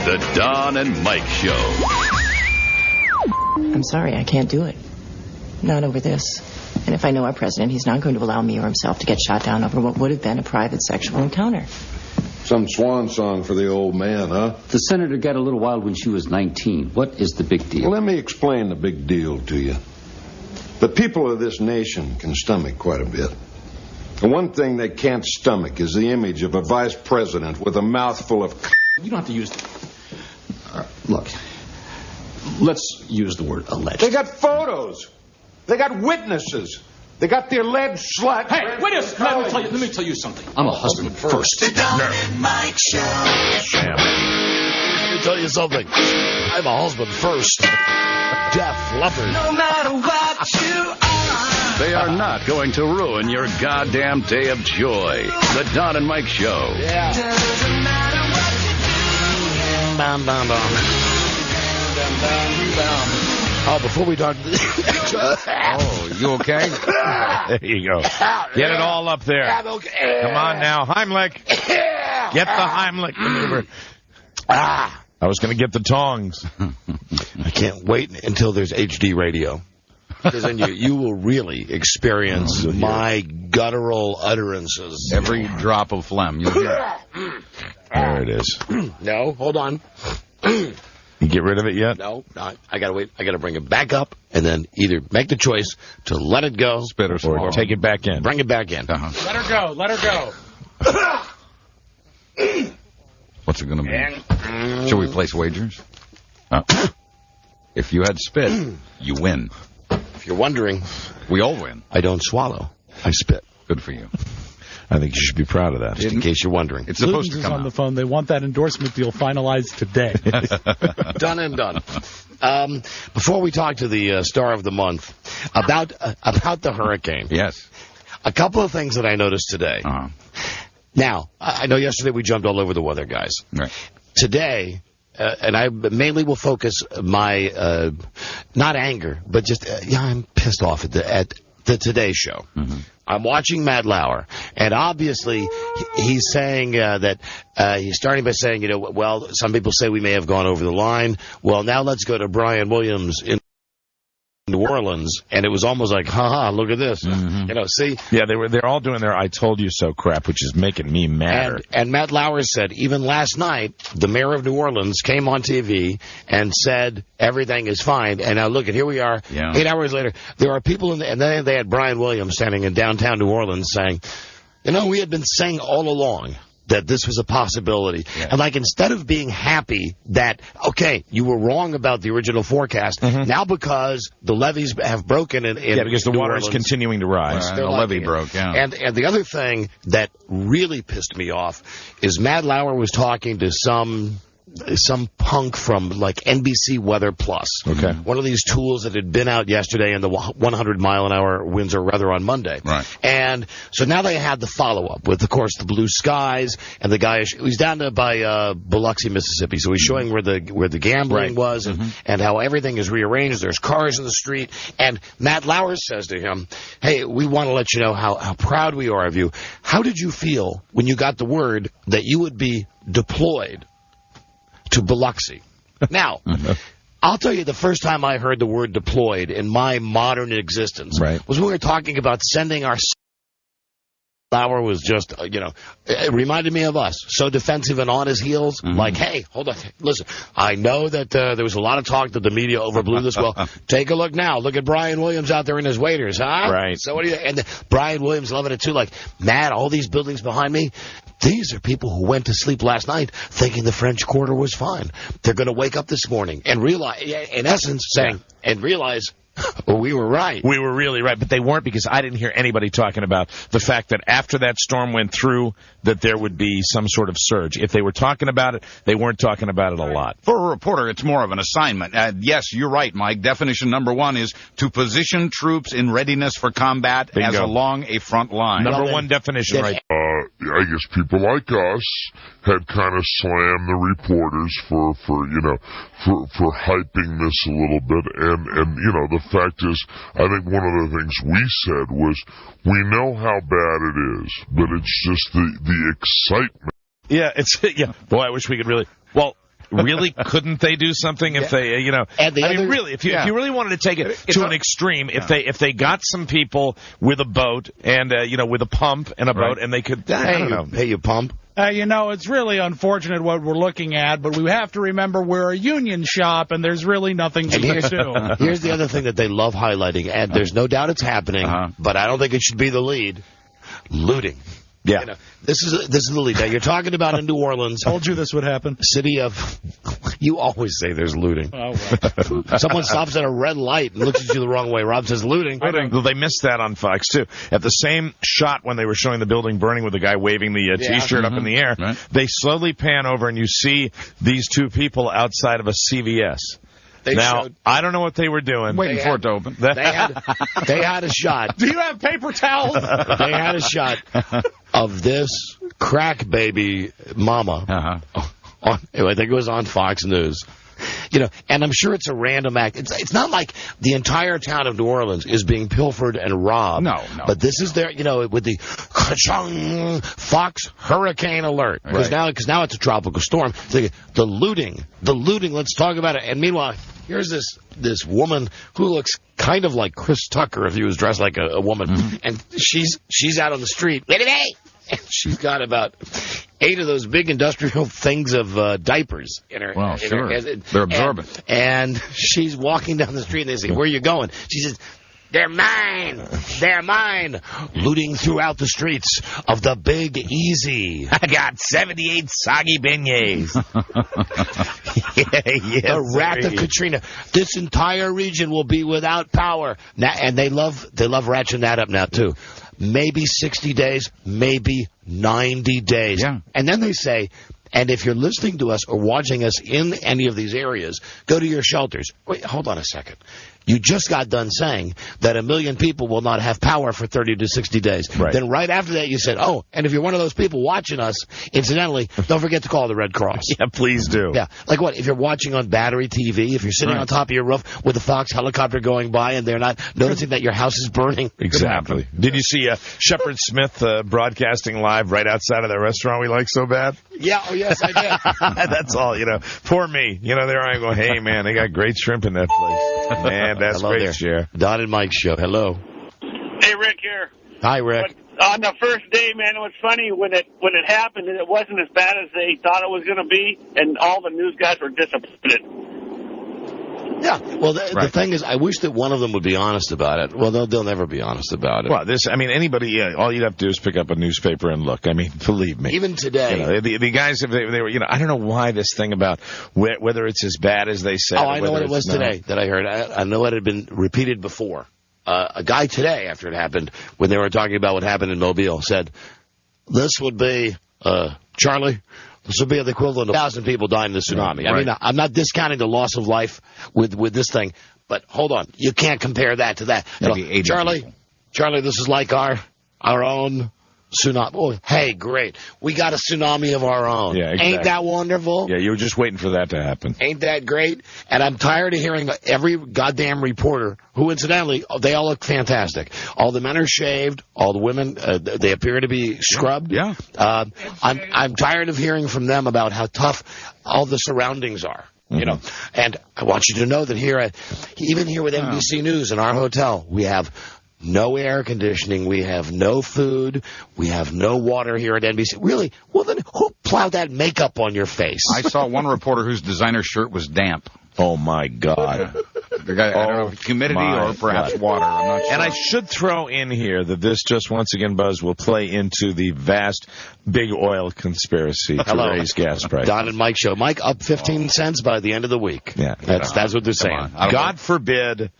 The Don and Mike Show. I'm sorry, I can't do it. Not over this. And if I know our president, he's not going to allow me or himself to get shot down over what would have been a private sexual encounter. Some swan song for the old man, huh? The senator got a little wild when she was 19. What is the big deal? Well, let me explain the big deal to you. The people of this nation can stomach quite a bit. The one thing they can't stomach is the image of a vice president with a mouthful of... You don't have to use... Look, let's use the word alleged. They got photos. They got witnesses. They got the alleged slut. Hey, wait a second. Let me tell you something. I'm a husband first. The Don and Mike Show. Let me tell you something. I'm a husband first. Def Leppard. No matter what you are. They are not going to ruin your goddamn day of joy. The Don and Mike Show. Yeah. Doesn't matter what you do. Bam, bam, bam. Oh, before we talk... Oh, you okay? There you go. Get it all up there. I'm okay. Come on now. Heimlich. Get the Heimlich maneuver. I was going to get the tongs. I can't wait until there's HD radio. Because then you will really experience my guttural utterances. Every drop of phlegm. You'll hear it. There it is. No, hold on. You get rid of it yet? No, I gotta wait. I gotta bring it back up, and then either make the choice to let it go, Spit or swallow. Or take it back in. Bring it back in. Uh-huh. Let her go. What's it going to be? Shall we place wagers? If you had spit, you win. If you're wondering, we all win. I don't swallow. I spit. Good for you. I think you should be proud of that. Just in case you're wondering. It's supposed to come on out. The phone. They want that endorsement deal finalized today. Done and done. Before we talk to the star of the month about the hurricane. Yes. A couple of things that I noticed today. Uh-huh. Now, I know yesterday we jumped all over the weather, guys. Right. Today, and I mainly will focus my, not anger, but just, I'm pissed off at the Today Show. Mm-hmm. I'm watching Matt Lauer, and obviously he's saying that he's starting by saying, well, some people say we may have gone over the line. Well, now let's go to Brian Williams in New Orleans, and it was almost like, look at this. Mm-hmm. See? Yeah, they're all doing their I told you so crap, which is making me mad. And Matt Lauer said, even last night, the mayor of New Orleans came on TV and said everything is fine. And now look, here we are, 8 hours later. There are people and then they had Brian Williams standing in downtown New Orleans saying, we had been saying all along that this was a possibility. Yeah. And instead of being happy that, okay, you were wrong about the original forecast, now because the levees have broken in because the New water Orleans, is continuing to rise. The levee broke, And the other thing that really pissed me off is Matt Lauer was talking to some punk from NBC Weather Plus. Okay. One of these tools that had been out yesterday and the 100-mile-an-hour winds are rather on Monday. Right. And so now they had the follow-up with, of course, the blue skies, and the guy, he's down by Biloxi, Mississippi, so he's showing where the gambling was and how everything is rearranged. There's cars in the street, and Matt Lauer says to him, hey, we want to let you know how proud we are of you. How did you feel when you got the word that you would be deployed to Biloxi? Now, I'll tell you, the first time I heard the word deployed in my modern existence was when we were talking about sending our... Lauer was just, it reminded me of us. So defensive and on his heels. Hey, hold on. Listen, I know that there was a lot of talk that the media overblew this. Well, take a look now. Look at Brian Williams out there in his waders, huh? Right. So what do you... And Brian Williams loving it, too. Matt, all these buildings behind me, these are people who went to sleep last night thinking the French Quarter was fine. They're going to wake up this morning and realize, in essence, saying, and realize... Well, we were right. We were really right, but they weren't, because I didn't hear anybody talking about the fact that after that storm went through, that there would be some sort of surge. If they were talking about it, they weren't talking about it a lot. For a reporter, it's more of an assignment. Yes, you're right, Mike. Definition number one is to position troops in readiness for combat as along a front line. Number one definition, right. I guess people like us had kind of slammed the reporters for hyping this a little bit, and the fact is, I think one of the things we said was, we know how bad it is, but it's just the excitement. Yeah, Boy, I wish we could really. Well, really, couldn't they do something if they, you know? And the other, really, if you really wanted to take it to an extreme, if they got some people with a boat and with a pump and a boat, and they could, I don't know, hey, you pump. It's really unfortunate what we're looking at, but we have to remember we're a union shop, and there's really nothing we can do. Here's the other thing that they love highlighting, and there's no doubt it's happening, but I don't think it should be the lead. Looting. Yeah. This is the lead. Now, you're talking about in New Orleans. Told you this would happen. City of... You always say there's looting. Oh, well. Someone stops at a red light and looks at you the wrong way. Rob says looting. Well, they missed that on Fox, too. At the same shot when they were showing the building burning with the guy waving the T-shirt up in the air, they slowly pan over and you see these two people outside of a CVS. I don't know what they were doing. Waiting for it to open. They had a shot. Do you have paper towels? They had a shot of this crack baby mama. I think it was on Fox News. And I'm sure it's a random act. It's not like the entire town of New Orleans is being pilfered and robbed. No. But this is their, with the ka-chung Fox hurricane alert. Because now it's a tropical storm. The looting. Let's talk about it. And meanwhile, here's this woman who looks kind of like Chris Tucker if he was dressed like a woman. And she's out on the street. And she's got about 8 of those big industrial things of diapers in her. Well, sure. They're absorbent. And she's walking down the street, and they say, "Where are you going?" She says, "They're mine. They're mine." Looting throughout the streets of the Big Easy. I got 78 soggy beignets. The wrath of Katrina. This entire region will be without power. Now, and they love ratcheting that up now, too. Maybe 60 days, maybe 90 days. Yeah. And then they say, and if you're listening to us or watching us in any of these areas, go to your shelters. Wait, hold on a second. You just got done saying that 1 million people will not have power for 30 to 60 days. Right. Then right after that you said, and if you're one of those people watching us, incidentally, don't forget to call the Red Cross. Yeah, please do. Yeah, like what? If you're watching on battery TV, if you're sitting on top of your roof with a Fox helicopter going by and they're not noticing that your house is burning. Exactly. Did you see Shepard Smith broadcasting live right outside of that restaurant we like so bad? Yeah, yes, I did. That's all, Poor me. There I go, hey, man, they got great shrimp in that place. Man, that's Hello great, there. Cher. Don and Mike show. Hello. Hey, Rick here. Hi, Rick. But on the first day, man, it was funny when it happened, and it wasn't as bad as they thought it was going to be, and all the news guys were disappointed. Yeah, well, the thing is, I wish that one of them would be honest about it. Well, they'll never be honest about it. Well, anybody, all you'd have to do is pick up a newspaper and look. Believe me. Even today. The guys, if they were, I don't know why this thing about whether it's as bad as they said. I know what it was today that I heard. I know it had been repeated before. A guy today, after it happened, when they were talking about what happened in Mobile, said, this would be, Charlie, this would be the equivalent of 1,000 people dying in the tsunami. Right. I'm not discounting the loss of life with this thing, but hold on. You can't compare that to that. Charlie, this is like our own tsunami. Oh, hey, great. We got a tsunami of our own. Yeah, exactly. Ain't that wonderful? Yeah, you were just waiting for that to happen. Ain't that great? And I'm tired of hearing every goddamn reporter, who incidentally, they all look fantastic. All the men are shaved. All the women, they appear to be scrubbed. Yeah. I'm tired of hearing from them about how tough all the surroundings are. And I want you to know that even here with NBC News in our hotel, we have no air conditioning. We have no food. We have no water here at NBC. Really? Well, then who plowed that makeup on your face? I saw one reporter whose designer shirt was damp. Oh, my God. The guy, I don't know if humidity or perhaps water. I'm not sure. And I should throw in here that this just once again, Buzz, will play into the vast big oil conspiracy to raise gas prices. Don and Mike show. Mike up 15 cents by the end of the week. Yeah. That's what they're saying. God forbid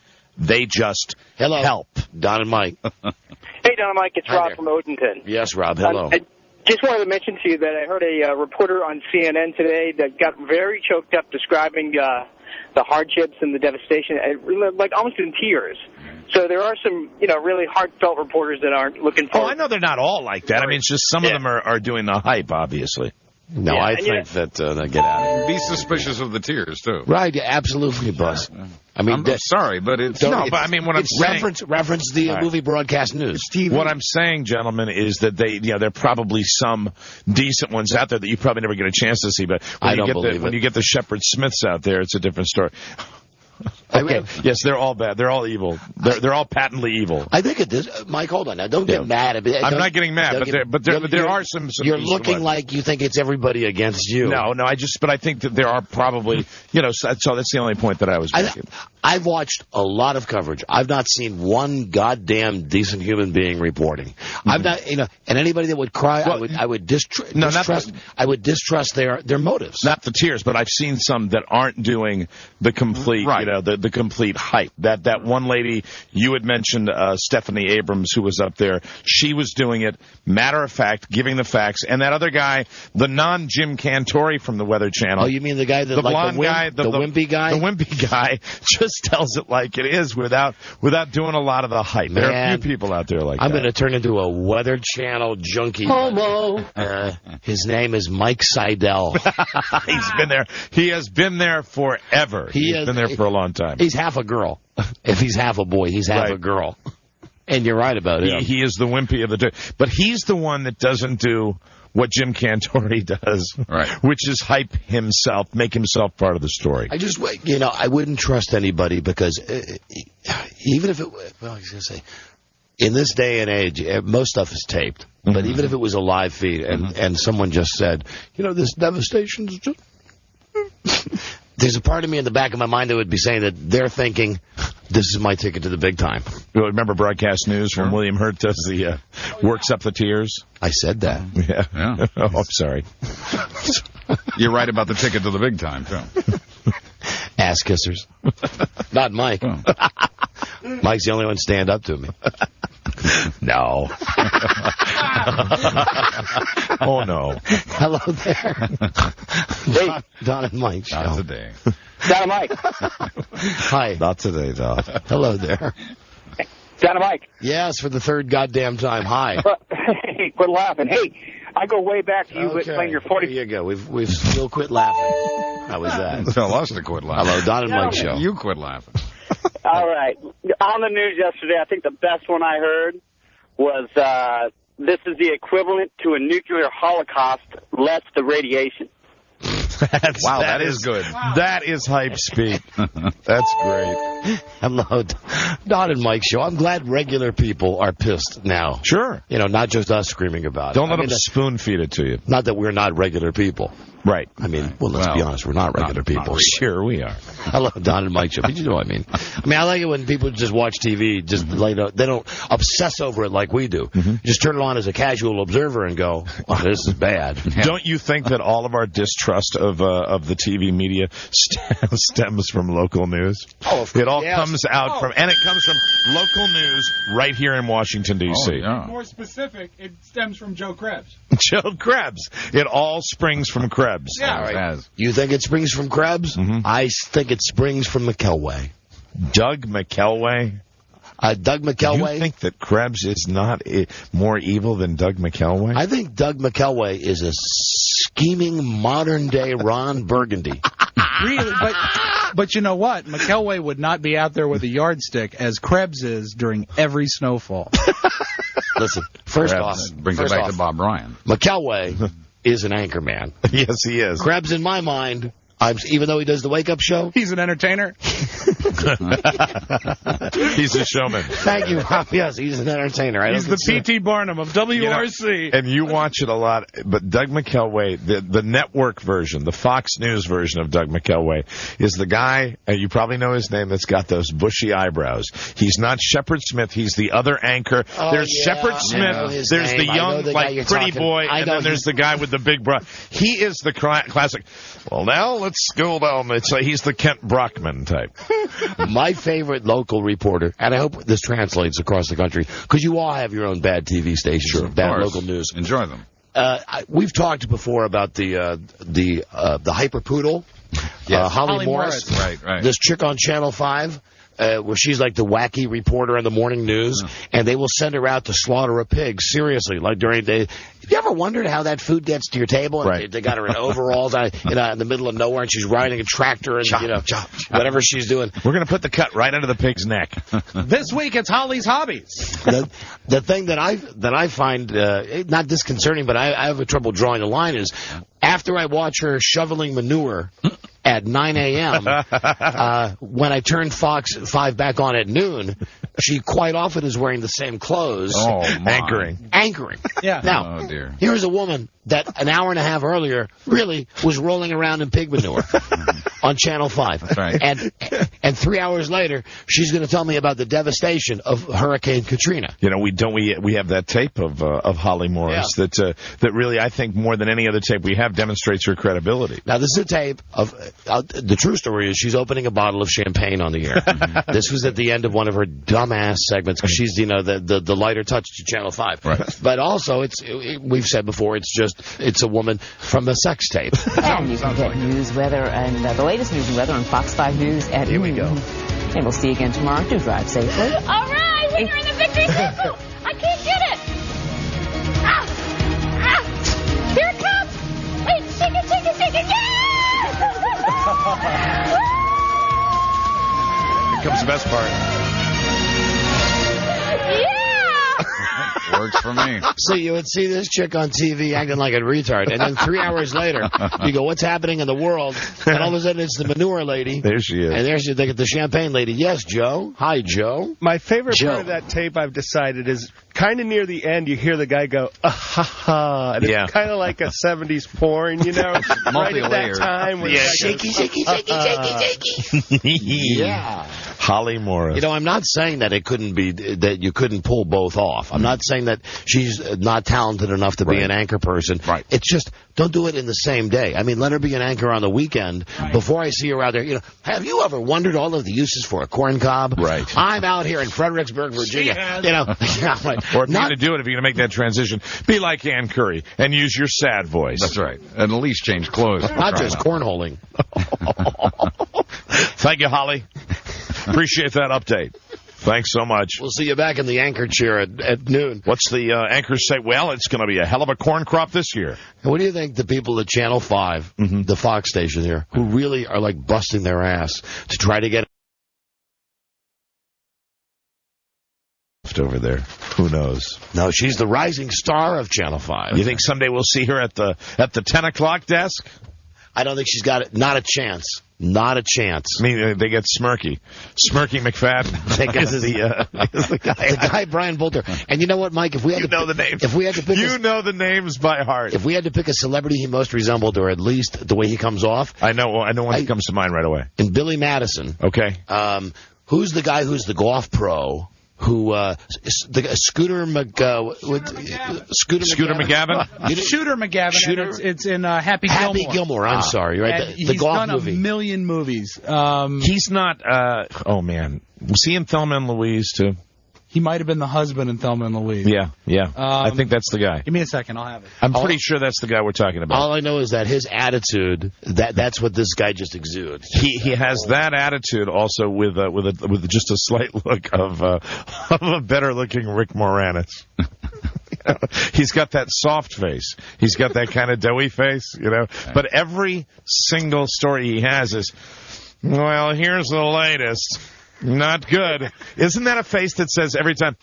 they just help. Don and Mike. Hey, Don and Mike. It's Rob from Odenton. Yes, Rob. Hello. I just wanted to mention to you that I heard a reporter on CNN today that got very choked up describing the hardships and the devastation, like almost in tears. So there are some, really heartfelt reporters that aren't looking forward. Oh, I know they're not all like that. I mean, it's just some of them are doing the hype, obviously. No, I think that they get out of it. Be suspicious of the tears, too. Right, absolutely, Buzz. I mean, I'm sorry, but it's no. But I mean, what I'm saying, reference the movie broadcast news. What I'm saying, gentlemen, is that there are probably some decent ones out there that you probably never get a chance to see. But when you get the Shepard Smiths out there, it's a different story. Okay. Yes, they're all bad. They're all evil. They're all patently evil. I think it is. Mike, hold on now. Don't get mad. I'm not getting mad, but there are some. You're looking like you think it's everybody against you. No. But I think that there are probably, so that's the only point that I was making. I've watched a lot of coverage. I've not seen one goddamn decent human being reporting. I've not, and anybody that would cry, I would distrust their motives. Not the tears, but I've seen some that aren't doing the complete, the complete hype. That one lady you had mentioned, Stephanie Abrams, who was up there, she was doing it matter of fact, giving the facts, and that other guy, the non-Jim Cantori from the Weather Channel. Oh, you mean the guy that, the blonde guy, the wimpy guy? The wimpy guy just tells it like it is without doing a lot of the hype. Man, there are a few people out there like I'm that. going to turn into a Weather Channel junkie. Homo. His name is Mike Seidel. He's been there. He has been there forever. He's been there for a long time. He's half a girl. If he's half a boy, he's half a girl. And you're right about it. He is the wimpy of the two. But he's the one that doesn't do what Jim Cantori does, which is hype himself, make himself part of the story. I just, I wouldn't trust anybody because even if it, I was going to say, in this day and age, most stuff is taped. But even if it was a live feed and someone just said, this devastation is just... There's a part of me in the back of my mind that would be saying that they're thinking, this is my ticket to the big time. You remember broadcast news when William Hurt does the works up the tears? I said that. Yeah. Oh, I'm sorry. You're right about the ticket to the big time, too. Ass kissers. Not Mike. Mike's the only one stand up to me. No. Oh, no. Hello there. Hey. Don and Mike show. Not today. Don and Mike. Hi. Not today, Don. Hello there. Don and Mike. Yes, for the third goddamn time. Hi. Hey, quit laughing. Hey, I go way back to you playing your 40. There you go. We've still quit laughing. How was that? Tell us to quit laughing. Hello, Don and Mike show. You quit laughing. All right. On the news yesterday, I think the best one I heard was this is the equivalent to a nuclear holocaust, less the radiation. Wow, that is good. That is hype speak. That's great. Hello, Don and Mike show. I'm glad regular people are pissed now. Sure. Not just us screaming about it. Don't let them spoon feed it to you. Not that we're not regular people. Right. I mean, let's be honest. We're not regular people. Sure, we are. Hello, Don and Mike show. But you know what I mean. I like it when people just watch TV, they don't obsess over it like we do. Just turn it on as a casual observer and go, oh, this is bad. Don't you think that all of our distrust of the TV media stems from local news? Oh, it all comes out from, and it comes from local news right here in Washington, D.C. Oh, yeah. More specific, it stems from Joe Krebs. Joe Krebs. It all springs from Krebs. Yeah. Right. You think it springs from Krebs? I think it springs from McElway. Doug McElway? Doug McElway. You think that Krebs is not more evil than Doug McElway? I think Doug McElway is a scheming modern-day Ron Burgundy. Really? But you know what? McElway would not be out there with a yardstick as Krebs is during every snowfall. Listen, first off, brings it back to Bob Ryan. McElway is an anchor man. Yes, he is. Krebs, in my mind, even though he does the wake-up show, he's an entertainer. He's a showman. Thank you, Rob. Yes, he's an entertainer. He's the P.T. Barnum of WRC. And you watch it a lot, but Doug McElway, the network version, the Fox News version of Doug McElway, is the guy, you probably know his name, that's got those bushy eyebrows. He's not Shepard Smith. He's the other anchor. There's Shepard Smith. There's the young, pretty boy, and then there's the guy with the big bra. He is the classic. Well, now let's go down. He's the Kent Brockman type. My favorite local reporter, and I hope this translates across the country, because you all have your own bad TV stations, bad local news. Enjoy them. We've talked before about the hyper poodle, Holly Morris. Right. This chick on Channel 5 where she's like the wacky reporter on the morning news, and they will send her out to slaughter a pig. Seriously, like during the day. Have you ever wondered how that food gets to your table? And they got her in overalls, in the middle of nowhere, and she's riding a tractor and whatever she's doing. We're going to put the cut right under the pig's neck. This week it's Holly's Hobbies. The thing that I find not disconcerting, but I have trouble drawing the line is after I watch her shoveling manure at 9 a.m., when I turn Fox 5 back on at noon, she quite often is wearing the same clothes. Oh, anchoring. Yeah. Now, here's a woman that an hour and a half earlier really was rolling around in pig manure on Channel 5. That's right. And 3 hours later, she's going to tell me about the devastation of Hurricane Katrina. You know, we have that tape of Holly Morris that really, I think, more than any other tape we have, demonstrates her credibility. Now, this is a tape of the true story is she's opening a bottle of champagne on the air. This was at the end of one of her dumbass segments because she's, the lighter touch to Channel 5. Right. But also, we've said before, it's a woman from a sex tape. And you can get news, weather, and the latest news and weather on Fox 5 News at Here we go. And we'll see you again tomorrow. Do drive safely. All right, when you're in the victory circle. I can't get it. Here it comes. Wait, shake it. Yes! Here comes the best part. Yeah! Works for me. So you would see this chick on TV acting like a retard, and then 3 hours later, you go, what's happening in the world? And all of a sudden, it's the manure lady. There she is. And there's the champagne lady. Yes, Joe. Hi, Joe. My favorite part of that tape, I've decided, is kind of near the end, you hear the guy go, ha ha. And it's kind of like a 70s porn, right at that time. Where shaky. Yeah. Holly Morris. I'm not saying that it couldn't be, that you couldn't pull both off. I'm not saying that she's not talented enough to be an anchor person. Right. It's just, don't do it in the same day. I mean, let her be an anchor on the weekend before I see her out there. Have you ever wondered all of the uses for a corn cob? Right. I'm out here in Fredericksburg, Virginia. Or if you're going to do it, if you're going to make that transition, be like Ann Curry and use your sad voice. That's right. And at least change clothes. Not just cornholing. Thank you, Holly. Appreciate that update. Thanks so much. We'll see you back in the anchor chair at noon. What's the anchors say? Well, it's going to be a hell of a corn crop this year. And what do you think the people at Channel 5, the Fox station here, who really are like busting their ass to try to get over there? Who knows? No, she's the rising star of Channel 5. You think someday we'll see her at the 10 o'clock desk? I don't think she's got it. Not a chance. Not a chance. I mean, they get Smirky McFadden. the guy Brian Bolter. And you know what, Mike? If we had to know the names. If we had to pick, know the names by heart. If we had to pick a celebrity he most resembled, or at least the way he comes off, I know one that comes to mind right away. And Billy Madison. Okay. Who's the guy who's the golf pro? Who, Scooter McGavin? Shooter McGavin. It's in Happy Gilmore. Happy Gilmore, I'm sorry. Right? The he's golf done movie. a million movies. He's not, oh man. Was he in Thelma and Louise too? He might have been the husband in Thelma and Louise. Yeah. I think that's the guy. Give me a second, I'll have it. I'm pretty sure that's the guy we're talking about. All I know is that his attitude, that's what this guy just exudes. He has that attitude also with just a slight look of a better looking Rick Moranis. He's got that soft face. He's got that kind of doughy face, But every single story he has is, well, here's the latest. Not good. Isn't that a face that says every time,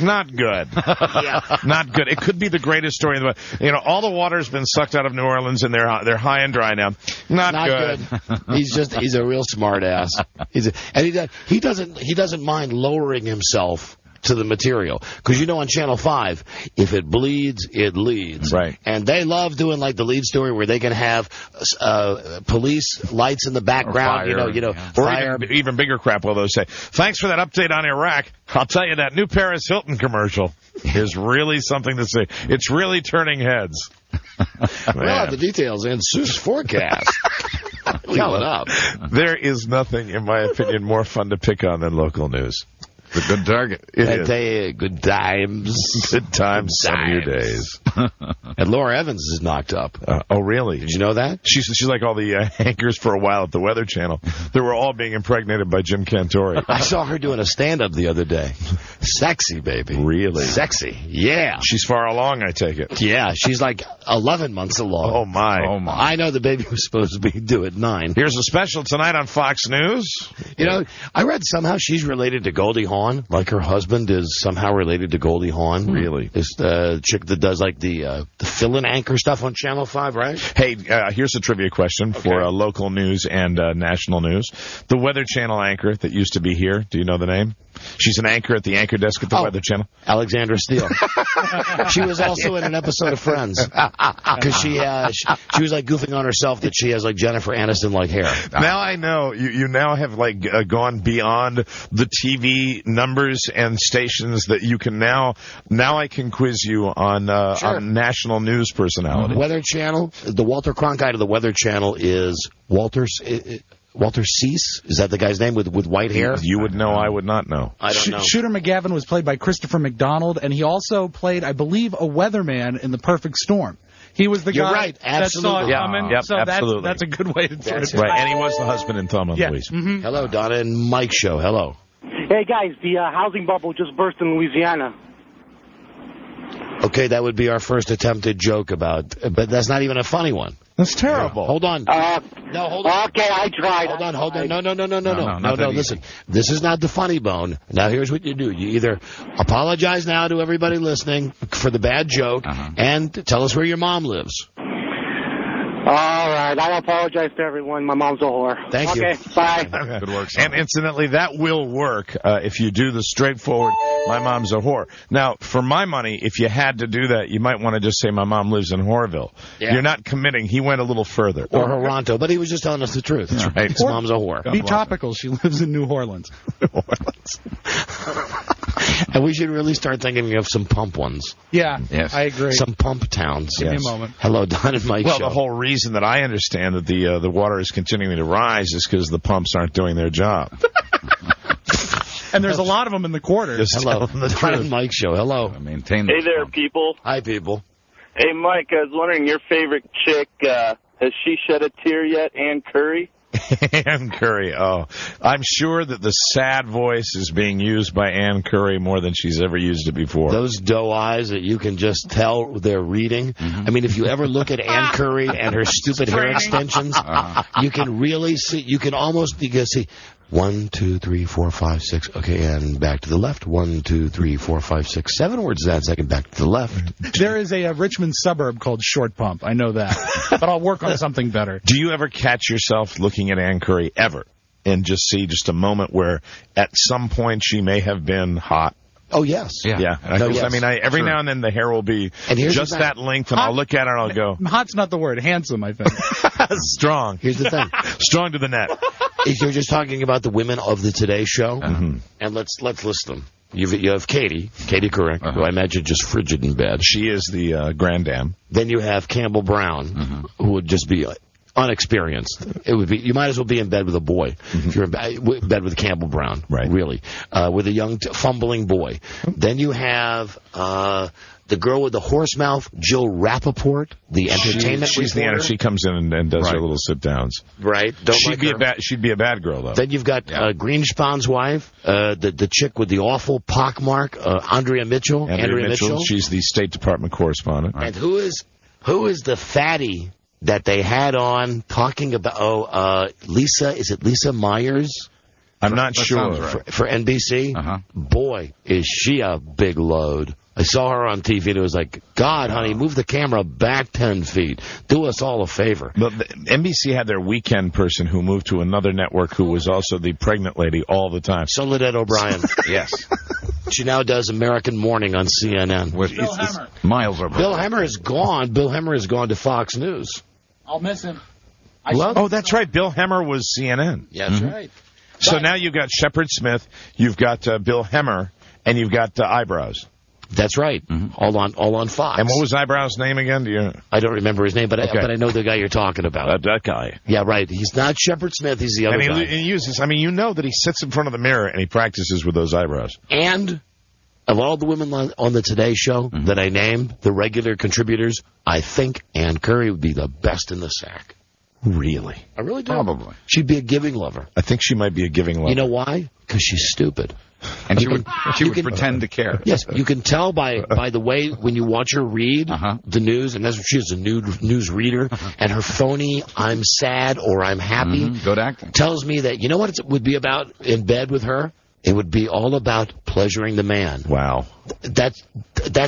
not good? Yeah. Not good. It could be the greatest story in the world. All the water's been sucked out of New Orleans and they're high and dry now. Not good. He's a real smart ass. He doesn't mind lowering himself to the material. Because on Channel 5, if it bleeds, it leads. Right. And they love doing like the lead story where they can have police lights in the background, fire. Or even bigger crap, will they say. Thanks for that update on Iraq. I'll tell you, that new Paris Hilton commercial is really something to see. It's really turning heads. We'll have the details in Sue's forecast. Coming up. There is nothing, in my opinion, more fun to pick on than local news. a good target. Good times. Good times, some of your days. And Laura Evans is knocked up. Oh, really? Did you know that? She's like all the anchors for a while at the Weather Channel. They were all being impregnated by Jim Cantore. I saw her doing a stand-up the other day. Sexy, baby. Really? Sexy. Yeah. She's far along, I take it. Yeah, she's like 11 months along. Oh, my. I know the baby was supposed to be due at 9. Here's a special tonight on Fox News. You know, I read somehow she's related to Goldie Hawn, like her husband is somehow related to Goldie Hawn. Really? It's the chick that does like the fill-in anchor stuff on Channel 5, right? Hey, here's a trivia question for local news and national news. The Weather Channel anchor that used to be here, do you know the name? She's an anchor at the anchor desk at the Weather Channel. Alexandra Steele. She was also in an episode of Friends. Because she was like goofing on herself that she has like Jennifer Aniston-like hair. Now I know. You now have like gone beyond the TV numbers and stations that you can now I can quiz you on national news personality. Weather Channel, the Walter Cronkite of the Weather Channel is Walter Cease? Is that the guy's name with white hair? You would know, I would not know. I don't know. Shooter McGavin was played by Christopher McDonald, and he also played, I believe, a weatherman in The Perfect Storm. He was the guy that saw it coming. Yep, so absolutely. That's a good way to sort of right. And he was the husband in Thelma and Louise. Mm-hmm. Hello, Donna and Mike Show. Hello. Hey, guys, the housing bubble just burst in Louisiana. Okay, that would be our first attempted joke about, but that's not even a funny one. That's terrible. Hold on. No, hold on. Okay, I tried. Hold on. No. Listen, this is not the funny bone. Now, here's what you do. You either apologize now to everybody listening for the bad joke and tell us where your mom lives. All right, I apologize to everyone. My mom's a whore. Thank you. Okay, bye. Good work. And incidentally, that will work if you do the straightforward, my mom's a whore. Now, for my money, if you had to do that, you might want to just say my mom lives in Whoreville. Yeah. You're not committing. He went a little further. Or Toronto, but he was just telling us the truth. That's right. His mom's a whore. Be topical. She lives in New Orleans. And we should really start thinking of some pump ones. Yeah, yes. I agree. Some pump towns. Give me a moment. Hello, Don and Mike Well, Show. the whole reason that I understand that the water is continuing to rise is because the pumps aren't doing their job. And there's a lot of them in the quarters. Hello, the Don and Mike Show. Hello. Hey there, people. Hi, people. Hey, Mike, I was wondering, your favorite chick, has she shed a tear yet, Ann Curry? Ann Curry, I'm sure that the sad voice is being used by Ann Curry more than she's ever used it before. Those doe eyes that you can just tell they're reading. I mean, if you ever look at Ann Curry and her stupid hair extensions, you can really see, you can see 1, 2, 3, 4, 5, 6. Okay, and back to the left. 1, 2, 3, 4, 5, 6, 7 words that second. Back to the left. There is a Richmond suburb called Short Pump. I know that. But I'll work on something better. Do you ever catch yourself looking at Ann Curry ever and just see just a moment where at some point she may have been hot? Oh, yes. Yeah. No, yes. I mean, every now and then the hair will be just that length, and I'll look at it and I'll go... Hot's not the word. Handsome, I think. Strong. Here's the thing. Strong to the net. If you're just talking about the women of the Today Show, and let's list them. You have Katie Couric, who I imagine just frigid in bed. She is the grand dame. Then you have Campbell Brown, who would just be unexperienced. It would be, you might as well be in bed with a boy if you're in bed with Campbell Brown, right? Really, with a young fumbling boy. Then you have the girl with the horse mouth, Jill Rappaport, the entertainment reporter. She comes in and does her little sit downs. Right. She'd be a bad girl though. Then you've got Greenspann's wife, the chick with the awful pockmark, Andrea Mitchell. Andrea Mitchell. She's the State Department correspondent. And who is the fatty that they had on talking about, Lisa, is it Lisa Myers? I'm not sure. For NBC? Boy, is she a big load. I saw her on TV, and it was like, God, honey, move the camera back 10 feet. Do us all a favor. But NBC had their weekend person who moved to another network who was also the pregnant lady all the time. Soledad O'Brien. Yes. She now does American Morning on CNN. With Bill Hemmer. Miles over. Bill Hemmer is gone. Bill Hemmer has gone to Fox News. I'll miss him. That's right. Bill Hemmer was CNN. Yeah, that's right. So now you've got Shepard Smith, you've got Bill Hemmer, and you've got Eyebrows. That's right. All on Fox. And what was Eyebrow's name again? Do you? I don't remember his name, but I know the guy you're talking about. That guy. Yeah, right. He's not Shepard Smith. He's the other guy. And he uses. I mean, you know that he sits in front of the mirror and he practices with those eyebrows. And of all the women on the Today Show that I named, the regular contributors, I think Ann Curry would be the best in the sack. Really? I really do. Probably. She'd be a giving lover. I think she might be a giving lover. You know why? Because she's stupid. And she would pretend to care. Yes, you can tell by the way when you watch her read the news, and that's what she is, a news reader, and her phony "I'm sad" or "I'm happy" good acting tells me that, you know what it would be about in bed with her? It would be all about pleasuring the man. Wow. That's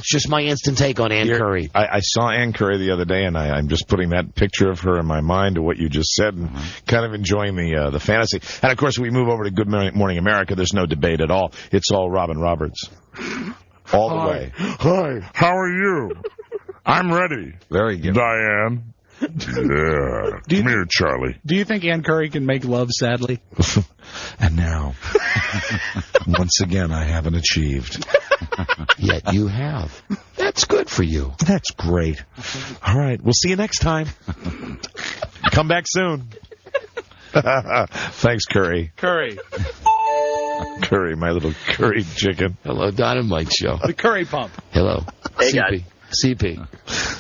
just my instant take on Ann Curry. I saw Ann Curry the other day, and I'm just putting that picture of her in my mind to what you just said, and kind of enjoying the fantasy. And, of course, we move over to Good Morning America. There's no debate at all. It's all Robin Roberts. All the way. Hi, how are you? I'm ready. Very good. Diane. Yeah. Come here, Charlie. Do you think Ann Curry can make love sadly? And now, once again, I haven't achieved. Yet you have. That's good for you. That's great. All right, we'll see you next time. Come back soon. Thanks, Curry. Curry, my little curried chicken. Hello, Don and Mike Show. the Curry Pump. Hello. Hey, CP. guys. CP.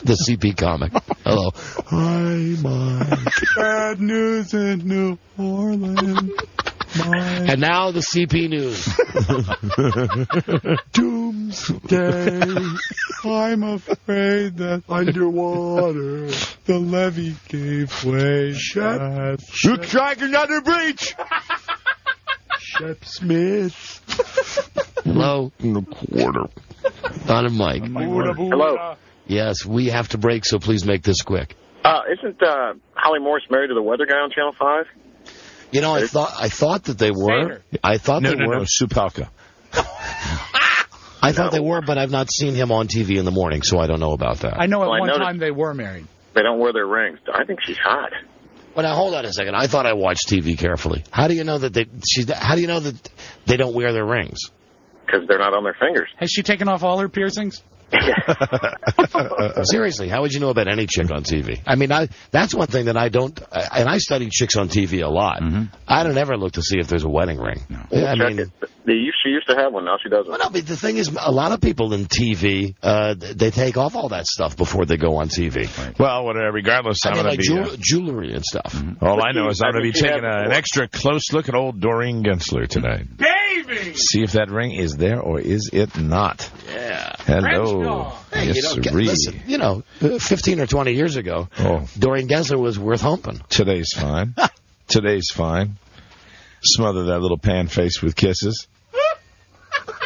The CP comic. Hello. Hi, Mike. Bad news in New Orleans. Mike. And now the CP News. Doomsday. I'm afraid that underwater the levee gave way. Looks like another breach. Shep Smith. Hello. In the quarter. Don and Mike. Hello. Yes, we have to break, so please make this quick. Isn't Holly Morris married to the weather guy on Channel 5? You know, I thought that they were. I thought they were. No, Supalka. I thought they were, but I've not seen him on TV in the morning, so I don't know about that. I know at one time they were married. They don't wear their rings. I think she's hot. Well, now hold on a second. I thought I watched TV carefully. How do you know that How do you know that they don't wear their rings? Because they're not on their fingers. Has she taken off all her piercings? Seriously, how would you know about any chick on TV? I mean, that's one thing that I don't, and I study chicks on TV a lot. I don't ever look to see if there's a wedding ring. No. I mean, she used to have one, now she doesn't. Well, no, but the thing is, a lot of people in TV, they take off all that stuff before they go on TV. Right. Well, whatever, regardless, I'm going to be... jewelry and stuff. All I know is I'm going to be taking an extra close look at old Doreen Gensler tonight. Baby! See if that ring is there or is it not. Yeah. Hello. Hey, yes, listen, 15 or 20 years ago, Doreen Gensler was worth humping. Today's fine. Today's fine. Smother that little pan face with kisses.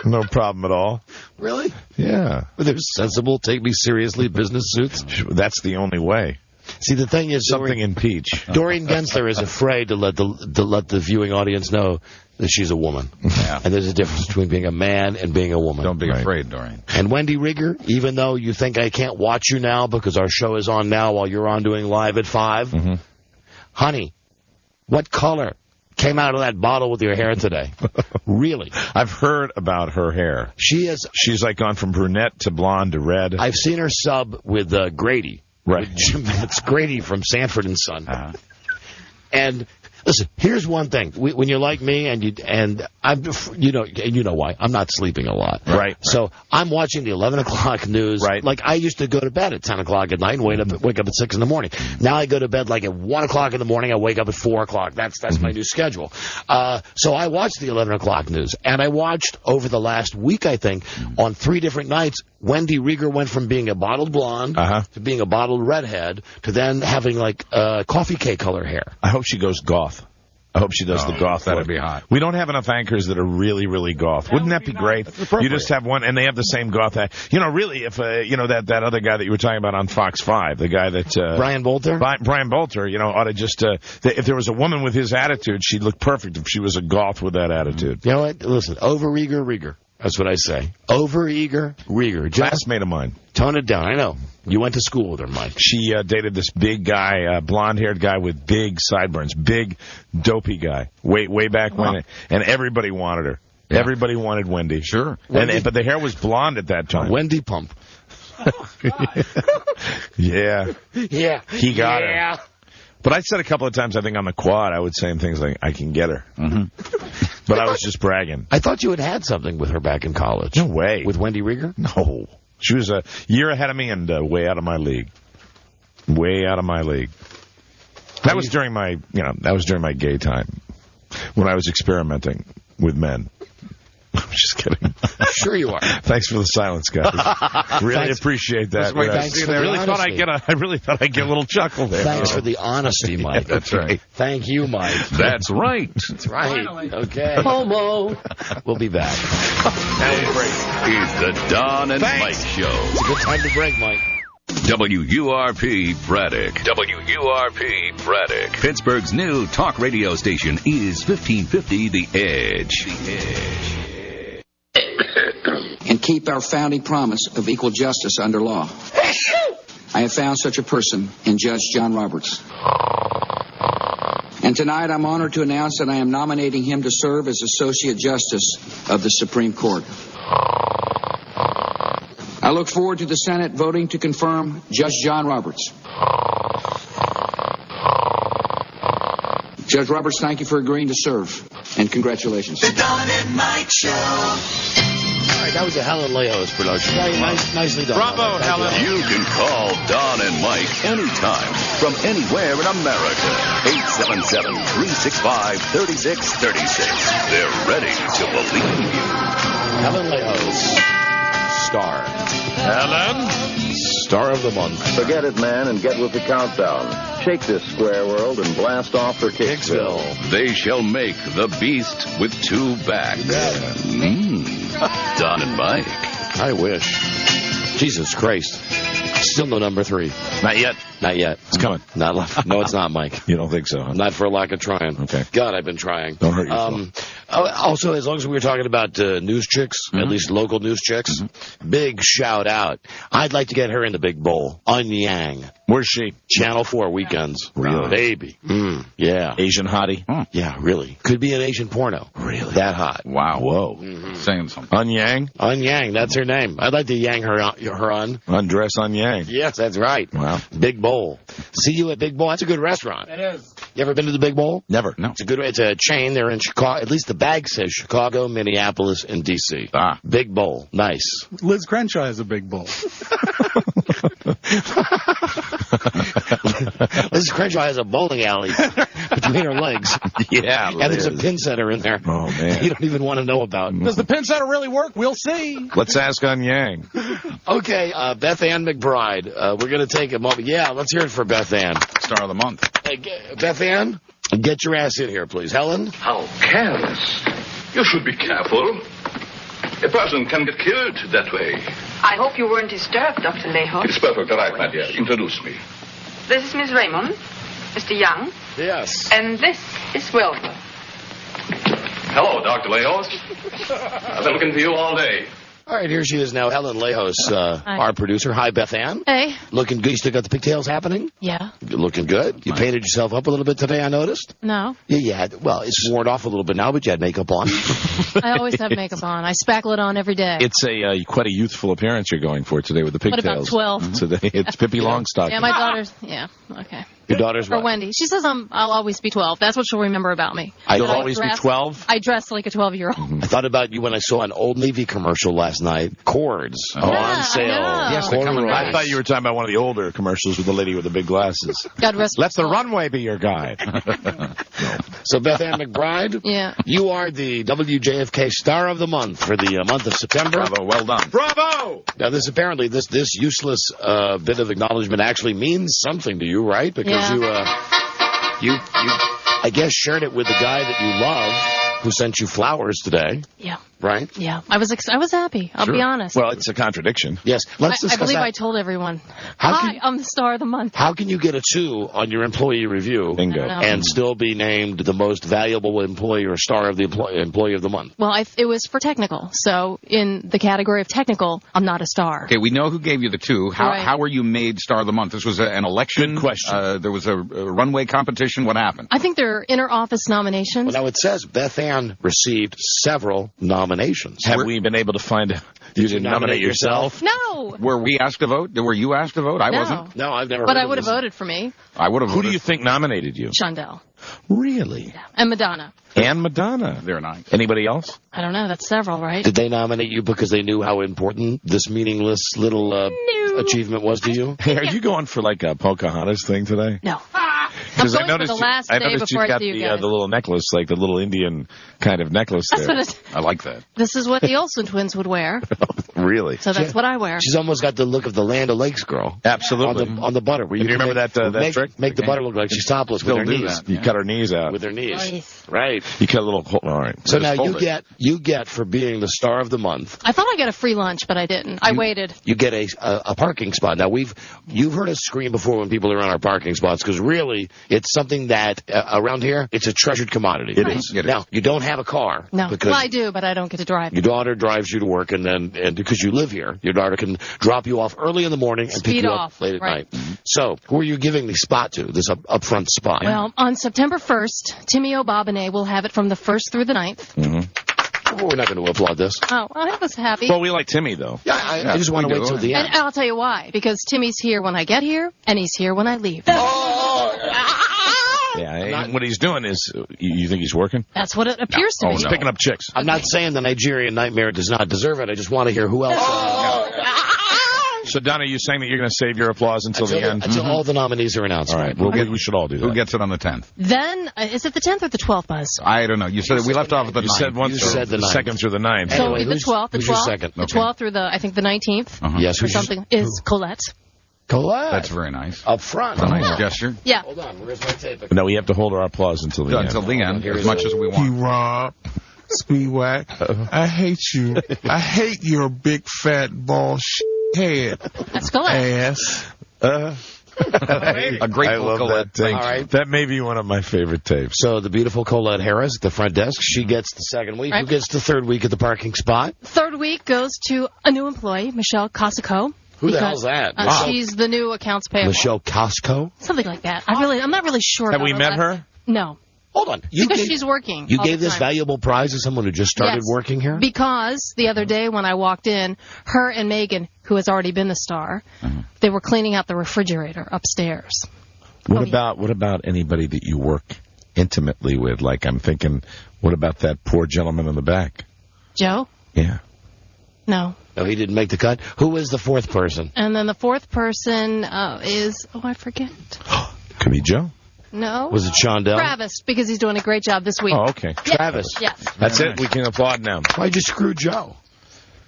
No problem at all. Really? Yeah. They're sensible, take me seriously business suits. That's the only way. See, the thing is, something in peach. Doreen Gensler is afraid to let the viewing audience know that she's a woman. Yeah. And there's a difference between being a man and being a woman. Don't be afraid, Doreen. And Wendy Rieger, even though you think I can't watch you now because our show is on now while you're on doing Live at 5, honey, what color came out of that bottle with your hair today? Really? I've heard about her hair. She's like gone from brunette to blonde to red. I've seen her sub with Grady. Right. It's Grady from Sanford and Son. And listen, here's one thing. When you're like me and I'm, you know why. I'm not sleeping a lot. Right. So I'm watching the 11 o'clock news. Right. Like I used to go to bed at 10 o'clock at night and wake up at 6 in the morning. Now I go to bed like at 1 o'clock in the morning. I wake up at 4 o'clock. That's my new schedule. So I watched the 11 o'clock news. And I watched over the last week, I think, on 3 different nights, Wendy Rieger went from being a bottled blonde to being a bottled redhead to then having like coffee cake color hair. I hope she goes goth. I hope she does the goth. That'd be hot. We don't have enough anchors that are really, really goth. Wouldn't that be great? You just have one, and they have the same goth. Really, if that other guy that you were talking about on Fox 5, the guy that Brian Bolter. Brian Bolter, ought to just if there was a woman with his attitude, she'd look perfect if she was a goth with that attitude. You know what? Listen, over-eager Rieger. That's what I say. Over-eager Rieger. Classmate of mine. Tone it down. I know. You went to school with her, Mike. She dated this big guy, blonde-haired guy with big sideburns, big, dopey guy, way back when, and everybody wanted her. Everybody wanted Wendy. Sure. But the hair was blonde at that time. Wendy Pump. Yeah. Yeah. He got her. But I said a couple of times, I think on the quad, I would say things like, I can get her. But I was just bragging. I thought you had something with her back in college. No way. With Wendy Rieger? No. She was a year ahead of me and way out of my league. Way out of my league. That was during my gay time. When I was experimenting with men. I'm just kidding. Sure you are. Thanks for the silence, guys. Really appreciate that. I really thought I'd get a little chuckle there. Thanks for the honesty, Mike. Yeah, that's right. Thank you, Mike. That's right. That's right. Okay. Homo. We'll be back. It's the Don and Mike Show. It's a good time to break, Mike. WURP Braddock. WURP Braddock. Pittsburgh's new talk radio station is 1550 The Edge. And keep our founding promise of equal justice under law. I have found such a person in Judge John Roberts. And tonight I'm honored to announce that I am nominating him to serve as Associate Justice of the Supreme Court. I look forward to the Senate voting to confirm Judge John Roberts. Judge Roberts, thank you for agreeing to serve, and congratulations. The Don and Mike Show. All right, that was a Helen Lejos production. Nicely done. Bravo, Helen. You can call Don and Mike anytime from anywhere in America. 877-365-3636. They're ready to believe you. Helen Lejos. Star. Helen? Star of the month. Forget it, man, and get with the countdown. Shake this square world and blast off for Kicksville. They shall make the beast with two backs. Don and Mike. I wish. Jesus Christ. Still no number 3. Not yet. Not yet. It's coming. No, it's not, Mike. You don't think so, huh? Not for lack of trying. Okay. God, I've been trying. Don't hurt yourself. Also, as long as we were talking about news chicks, at least local news chicks, big shout out. I'd like to get her in the big bowl. Un Yang. Where's she? Channel 4 weekends. Really? Baby. Yeah. Asian hottie? Yeah, really. Could be an Asian porno. Really? That hot. Wow. Whoa. Saying something. Un Yang? Un Yang, that's her name. I'd like to yang her on. Undress Un Yang. Yes, that's right. Wow. Big Bowl. See you at Big Bowl. That's a good restaurant. It is. You ever been to the Big Bowl? Never. No. It's a chain. They're in Chicago. At least the bag says Chicago, Minneapolis, and D.C. Big Bowl. Nice. Liz Crenshaw has a big bowl. Liz Crenshaw has a bowling alley between her legs. Yeah. And there's a pin setter in there. Oh, man. You don't even want to know about. Does the pin setter really work? We'll see. Let's ask Un Yang. Okay, Beth Ann McBride. We're going to take a moment. Yeah, let's hear it for Beth Ann. Star of the month. Beth Ann, get your ass in here, please. Helen? How careless. You should be careful. A person can get killed that way. I hope you weren't disturbed, Dr. Lejos. It's perfectly right, my dear. Introduce me. This is Miss Raymond, Mr. Young. Yes. And this is Wilbur. Hello, Dr. Lejos. I've been looking for you all day. All right, here she is now, Helen Lejos, our producer. Hi, Beth Ann. Hey. Looking good. You still got the pigtails happening? Yeah. You're looking good. You painted yourself up a little bit today, I noticed. No. Yeah, you had. Well, it's worn off a little bit now, but you had makeup on. I always have makeup on. I spackle it on every day. It's quite a youthful appearance you're going for today with the pigtails. What about 12? Today, it's Pippi Longstocking. Yeah, my daughter's. Yeah, okay. Your daughter's Or what? Wendy. She says I'll always be 12. That's what she'll remember about me. You'll always be 12? I dress like a 12-year-old. I thought about you when I saw an Old Navy commercial last night. Cords on sale. Yes, they're coming back. I thought you were talking about one of the older commercials with the lady with the big glasses. God rest. Let the runway be your guide. So, Beth Ann McBride, yeah, you are the WJFK Star of the Month for the month of September. Bravo, well done. Bravo! Now, this useless bit of acknowledgement actually means something to you, right? Because you, I guess, shared it with the guy that you love who sent you flowers today. Yeah. Right? Yeah. I was happy. I'll be honest. Well, it's a contradiction. Yes. Let's discuss I believe that. I told everyone. I'm the Star of the Month. How can you get a 2 on your employee review and still be named the most valuable employee or star of the employee of the month? Well, it was for technical. So in the category of technical, I'm not a star. Okay, we know who gave you the 2. How were you made Star of the Month? This was an election? Good question. There was a runway competition. What happened? I think they're inter-office nominations. Well, now it says Beth Ann and received several nominations. Have we been able to find... You didn't nominate yourself? No. Were we asked to vote? Were you asked to vote? I wasn't. No, I've never But heard I of would have this. voted for me. I would have voted. Who do you think nominated you? Shondell. Really? Yeah. And Madonna. And Madonna. They're nice. Anybody else? I don't know. That's several, right? Did they nominate you because they knew how important this meaningless little achievement was to you? Hey, are you going for like a Pocahontas thing today? No. Because I'm going for the last day you've before I got see you the guys. little necklace, like the little Indian kind of necklace That's there. what it- I like that. This is what the Olsen twins would wear. Really? So that's what I wear. She's almost got the look of the Land O'Lakes girl. Absolutely. On the butter. Where You remember that trick? Make the butter look like she's topless with her knees. You cut her knees out. With her knees. Nice. Right. You cut a little hole. All right. So Just now fold it. you get for being the star of the month. I thought I got a free lunch, but I didn't. I waited. You get a parking spot. Now you've heard us scream before when people are on our parking spots because really it's something that around here it's a treasured commodity. It is. Now you don't have a car. No. Because Well, I do, but I don't get to drive. your daughter drives you to work, and because you live here, your daughter can drop you off early in the morning and pick Speed you off, up late at right. night. So who are you giving the spot to? This upfront spot? Well, on September 1st, Timmy O'Bobbinet will have it from the 1st through the 9th. Oh, we're not going to applaud this. Oh, I was happy. Well, we like Timmy, though. Yeah, I just want to wait till the end. And I'll tell you why. Because Timmy's here when I get here, and he's here when I leave. Yeah, what he's doing is, you think he's working? That's what it appears to me. He's picking up chicks. I'm not saying the Nigerian Nightmare does not deserve it. I just want to hear who else. So, Donna, you saying that you're going to save your applause until the end? Until all the nominees are announced. All right. Well, we should all do that. Who gets it on the 10th? Then, is it the 10th or the 12th, Buzz? I don't know. You said we left off at the 9th. You said once. You said the 9th. Second through the 9th. So it'll be the 12th, the who's your 12th, second? the 12th through the, I think, the 19th. Yes, Or who's your- something, is Colette. Colette. That's very nice. Up front. It's a nice gesture. Yeah. Hold on. Where's my tape? No, we have to hold our applause until the end. Until the end, as much as we Hey, want. Rob, Speedwack, I hate you. I hate your big fat ball head. That's Colette. Ass. A great I love that tape. All right. That may be one of my favorite tapes. So the beautiful Colette Harris at the front desk, she gets the second week. Right. Who gets the third week at the parking spot? Third week goes to a new employee, Michelle Cosico. Who the hell's that? Wow. She's the new accounts payable. Michelle Costco? Something like that. I'm not really sure. Have about we her met last her? name. No. Hold on. Because she's working. You all gave the this time. valuable prize to someone who just started Yes. working here? Because the other day when I walked in, her and Megan, who has already been the star, they were cleaning out the refrigerator upstairs. What about anybody that you work intimately with? Like, I'm thinking, what about that poor gentleman in the back? Joe? Yeah. No. No, he didn't make the cut. Who is the fourth person? And then the fourth person is, I forget. Could be Joe. No. Was it Shondell? Travis, because he's doing a great job this week. Oh, okay. Yeah. Travis. Yes. That's it. We can applaud now. Why'd you screw Joe?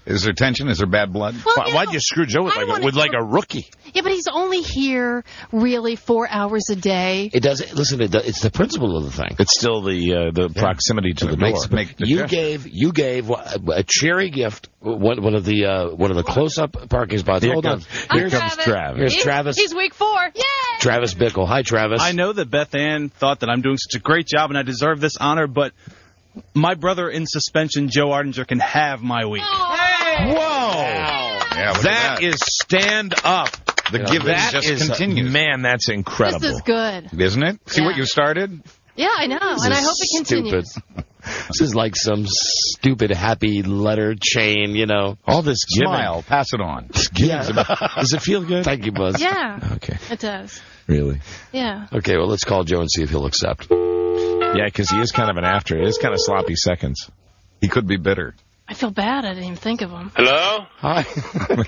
Is there tension? Is there bad blood? Well, Why'd you screw Joe with like a rookie? Yeah, but he's only here really 4 hours a day. It does. Listen, it's the principle of the thing. It's still the proximity to the door. You gave a cherry gift. One of the close-up parking spots. Here Hold comes, on. Here comes Travis. Here's Travis. He's week 4. Yay! Travis Bickle. Hi, Travis. I know that Beth Ann thought that I'm doing such a great job and I deserve this honor, but my brother in suspension, Joe Ardinger, can have my week. Whoa! Yeah, that is stand up. The giving just continues. Man, that's incredible. This is good. Isn't it? See Yeah. what you started? Yeah, I know, and I hope it continues. Stupid. This is like some stupid happy letter chain, you know. All this Smile. Pass it on. Yeah. Does it feel good? Thank you, Buzz. Yeah. Okay. It does. Really? Yeah. Okay, well, let's call Joe and see if he'll accept. Yeah, because he is kind of an after. It is kind of sloppy seconds. He could be bitter. I feel bad. I didn't even think of him. Hello? Hi.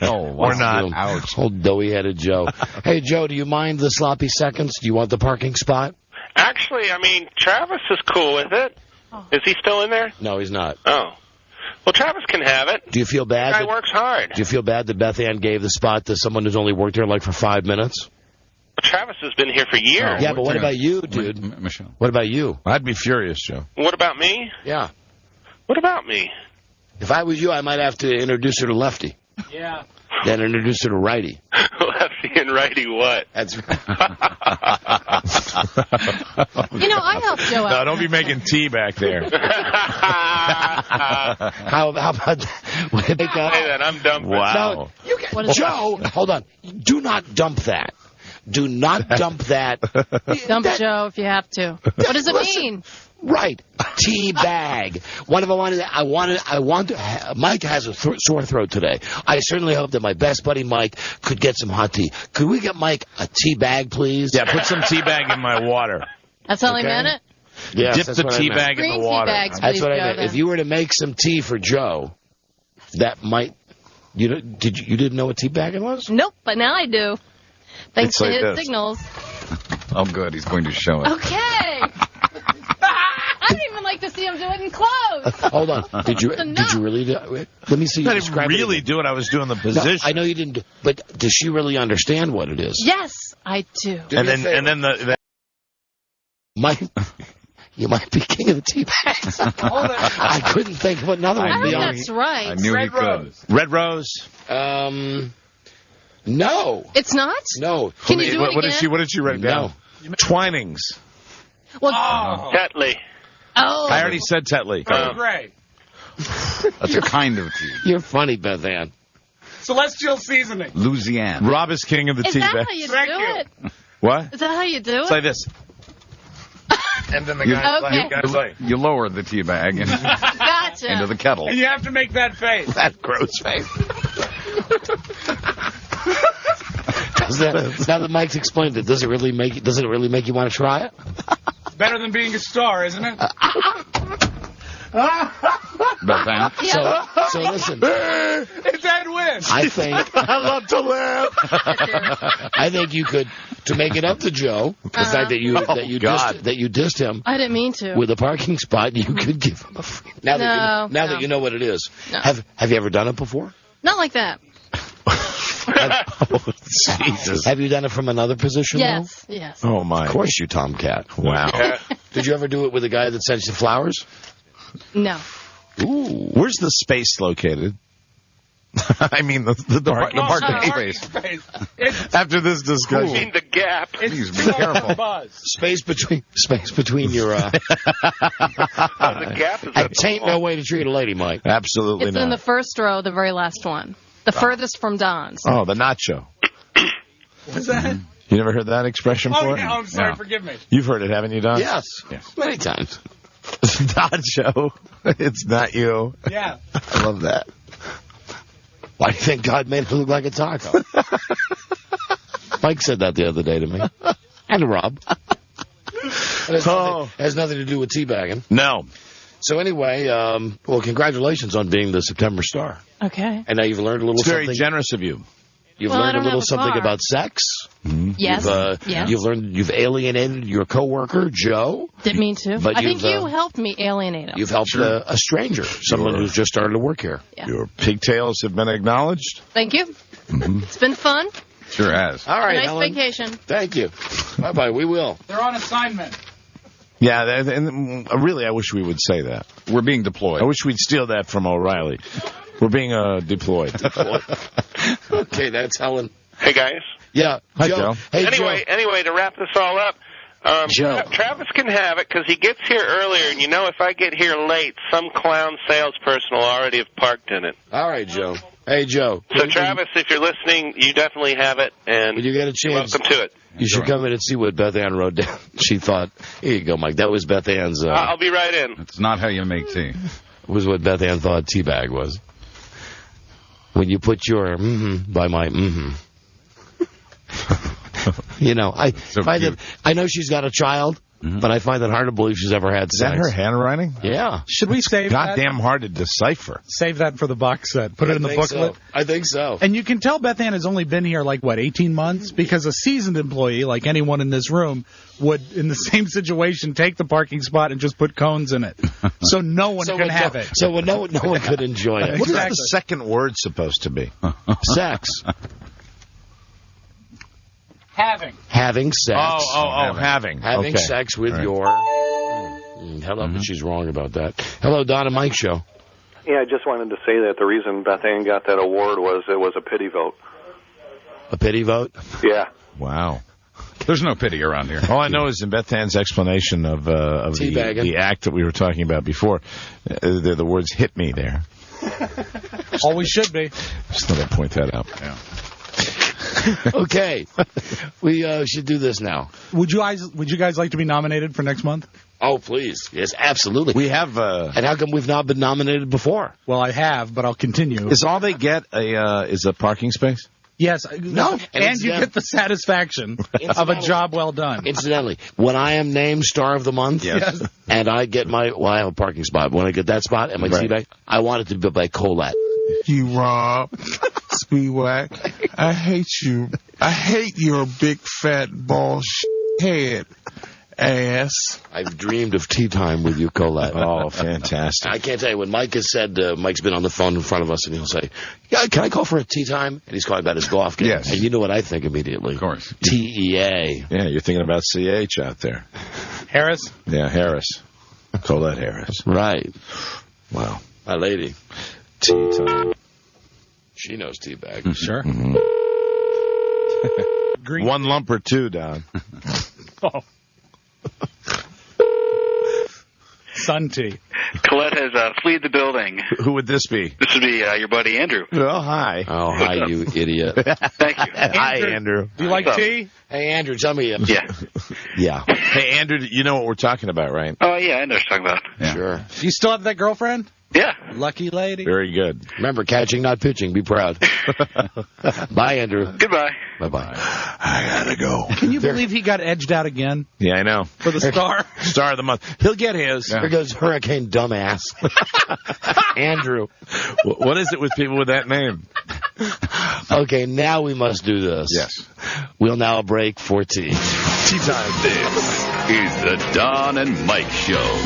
Oh, Or not. Ouch. Old doughy-headed Joe. Hey, Joe, do you mind the sloppy seconds? Do you want the parking spot? Actually, Travis is cool with it. Is he still in there? No, he's not. Oh. Well, Travis can have it. Do you feel bad? The guy works hard. Do you feel bad that Beth Ann gave the spot to someone who's only worked here like for 5 minutes? Travis has been here for years. Yeah, but what about you, dude? Michelle. What about you? I'd be furious, Joe. What about me? Yeah. What about me? If I was you, I might have to introduce her to Lefty. Yeah. Then introduce her to Righty. Lefty and righty what? That's I helped Joe out. No, don't be making tea back there. How about that? Say that, I'm dumb. Wow. No, Joe, hold on. Do not dump that. Do not dump that. Dump it, Joe, if you have to. What does it mean? Right, tea bag. Mike has a sore throat today. I certainly hope that my best buddy Mike could get some hot tea. Could we get Mike a tea bag, please? Yeah, put some tea bag in my water. That's how he meant it? Yes, dip the tea bag in the water. Bags, that's please, what I Joe, meant. then. If you were to make some tea for Joe, that might. You didn't know what tea bagging was? Nope, but now I do. Thanks to his signals. Oh, good. He's going to show it. Okay. I don't even like to see him do it in clothes. Hold on. Did you really do it? Let me see you I didn't describe really do it. I was doing the position. No, I know you didn't. But does she really understand what it is? Yes, I do. And then the you might be king of the tea bags. I couldn't think of another one. I heard that's right. I knew he could. Red Rose. No. It's not? No. Can you do it again? What did she write down? Twinings. Well, Tetley. Oh. I already said Tetley. Oh, great. That's a kind of tea. You're funny, Beth Ann. Celestial seasoning. Louisiana. Rob is king of the Is tea that bag. how you do it? What? Is that how you do It's it? like this. And then the guy's like, You lower the tea bag Gotcha. into the kettle. And you have to make that face. that gross face. Now that Mike's explained it, does it really make you want to try it? Better than being a star, isn't it? Beth Ann? So listen. It's Edwin. I think I love to laugh. I think you could, to make it up to Joe, the fact that you dissed him. I didn't mean to. With a parking spot, you could give him a free. Now that you know what it is. No. Have you ever done it before? Not like that. Jesus. Have you done it from another position? Yes, yes. Oh my. Of course, you Tomcat. Wow. Did you ever do it with a guy that sends you flowers? No. Ooh. Where's the space located? I mean, the parking space. After this discussion. I mean, the gap. Please be careful. Space between your. The gap is It ain't no way to treat a lady, Mike. Absolutely It's not. in the first row, the very last one. The furthest from Don's. Oh, the nacho. What's that? You never heard that expression Oh, before? yeah, I'm sorry. Forgive me. You've heard it, haven't you, Don? Yes. Many times. Nacho. It's not you. Yeah. I love that. Why do you think God made it look like a taco? Mike said that the other day to me. And to Rob. It has nothing to do with teabagging. No. So anyway, well, congratulations on being the September Star. Okay. And now you've learned a little It's very something. generous of you. You've Well, I learned a don't little have a something car. about sex. Mm-hmm. Yes. Yes. You've alienated your coworker, Joe. Didn't mean to. But I think you've, you helped me alienate him. You've helped a stranger, someone who's just started to work here. Yeah. Your pigtails have been acknowledged. Thank you. Mm-hmm. It's been fun. Sure has. All right, A nice Helen. vacation. Thank you. Bye-bye. We will. They're on assignment. Yeah, and really, I wish we would say that. We're being deployed. I wish we'd steal that from O'Reilly. We're being deployed. Okay, that's Helen. Hey, guys. Yeah. Hi, Joe. Hey, Anyway, to wrap this all up, Joe. Travis can have it because he gets here earlier, and you know if I get here late, some clown salesperson will already have parked in it. All right, Joe. Hey, Joe. So, Travis, if you're listening, you definitely have it, and when you get a chance, welcome to it. You should come in and see what Beth Ann wrote down. She thought, here you go, Mike. That was Beth Ann's. I'll be right in. It's not how you make tea. Was what Beth Ann thought teabag was. When you put your by my You know, I know she's got a child, but I find it hard to believe she's ever had sex. Is that her handwriting? Yeah. Should we save that? Goddamn hard to decipher. Save that for the box set. Put it in the booklet. So. I think so. And you can tell Beth Ann has only been here, 18 months? Because a seasoned employee, like anyone in this room, would, in the same situation, take the parking spot and just put cones in it. So no one can have it. So no one could enjoy it. What is the second word supposed to be? Sex. Having sex. Having. Having okay. sex with right. your... Hello, but she's wrong about that. Hello, Don and Mike Show. Yeah, I just wanted to say that the reason Beth Ann got that award was it was a pity vote. A pity vote? Yeah. Wow. There's no pity around here. All I know is in Beth Ann's explanation of the act that we were talking about before, the words hit me there. Always should be. Just thought I'd point that out. Yeah. Okay, we should do this now. Would you guys like to be nominated for next month? Oh, please. Yes, absolutely. We have... and how come we've not been nominated before? Well, I have, but I'll continue. Is all they get is a parking space? Yes. No. And you get the satisfaction of a job well done. Incidentally, when I am named Star of the Month, Yes. and I get I have a parking spot. When I get that spot and my tea bag, I want it to be by Colette. You Rob, Speedwack, I hate you. I hate your big fat ball head. Ass. I've dreamed of tea time with you, Colette. Oh, fantastic. I can't tell you, when Mike has said, Mike's been on the phone in front of us, and he'll say, yeah, can I call for a tea time? And he's calling about his golf game. Yes. And you know what I think immediately. Of course. TEA. Yeah, you're thinking about CH out there. Harris? Yeah, Harris. Colette Harris. Right. Wow. My lady. Tea time. She knows tea bag. Sure. Mm-hmm. One lump or two, Don. Oh. Sun tea. Colette has fled the building. Who would this be? This would be your buddy Andrew. Oh, hi. Oh, hi, you idiot. Thank you. Hi, Andrew. Do you like tea? Hey, Andrew, tell me. Yeah. Yeah. Hey, Andrew, you know what we're talking about, right? Oh, yeah, I know what you're talking about. Yeah. Sure. Do you still have that girlfriend? Yeah. Lucky lady. Very good. Remember, catching, not pitching. Be proud. Bye, Andrew. Goodbye. Bye-bye. I gotta go. Can you believe he got edged out again Yeah, I know. for the Star? Star of the month. He'll get his. Here goes Hurricane Dumbass. Andrew. What is it with people with that name? Okay, now we must do this. Yes. We'll now break for tea. Tea time. This is the Don and Mike Show.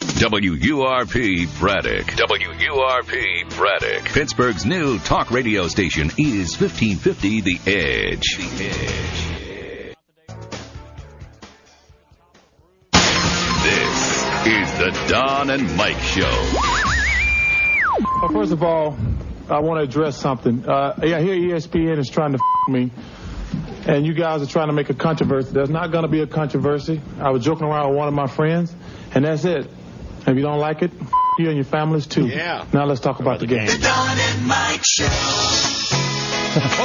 WURP Braddock. WURP Braddock. Pittsburgh's new talk radio station is 1550 The Edge. This is the Don and Mike Show. Well, first of all, I want to address something. I hear ESPN is trying to me, and you guys are trying to make a controversy. There's not going to be a controversy. I was joking around with one of my friends, and that's it. If you don't like it, you and your families too. Yeah. Now let's talk about the game. The Don and Mike Show.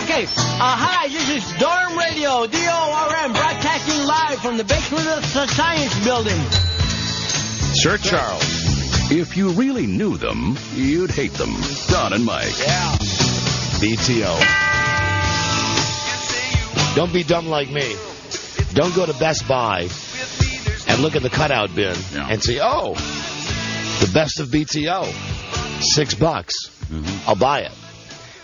Okay. Hi, this is Dorm Radio, DORM, broadcasting live from the basement of the Science Building. Sir Charles. If you really knew them, you'd hate them. Don and Mike. Yeah. BTO. Don't be dumb like me. Don't go to Best Buy and look at the cutout bin and say, oh, the best of BTO. $6. I'll buy it.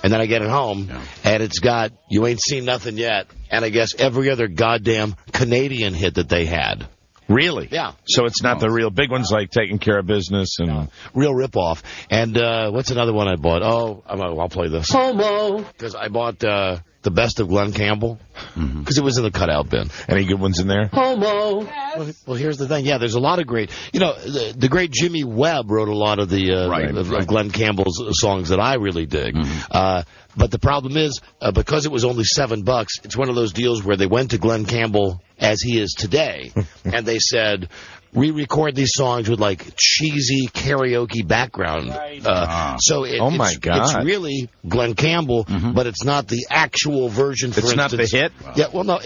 And then I get it home, and it's got You Ain't Seen Nothing Yet, and I guess every other goddamn Canadian hit that they had. Really? Yeah. So it's not the real big ones like Taking Care of Business and real ripoff. And what's another one I bought? Oh, I'll play this. Homo. Because I bought the best of Glenn Campbell because it was in the cutout bin. Any good ones in there? Homo. Well, here's the thing. Yeah, there's a lot of great. You know, the great Jimmy Webb wrote a lot of the of Glenn Campbell's songs that I really dig. But the problem is, because it was only $7, it's one of those deals where they went to Glenn Campbell as he is today, and they said, re-record these songs with like cheesy karaoke background. So it's really Glenn Campbell, but it's not the actual version. For it's instance, not the hit. Yeah, well, no,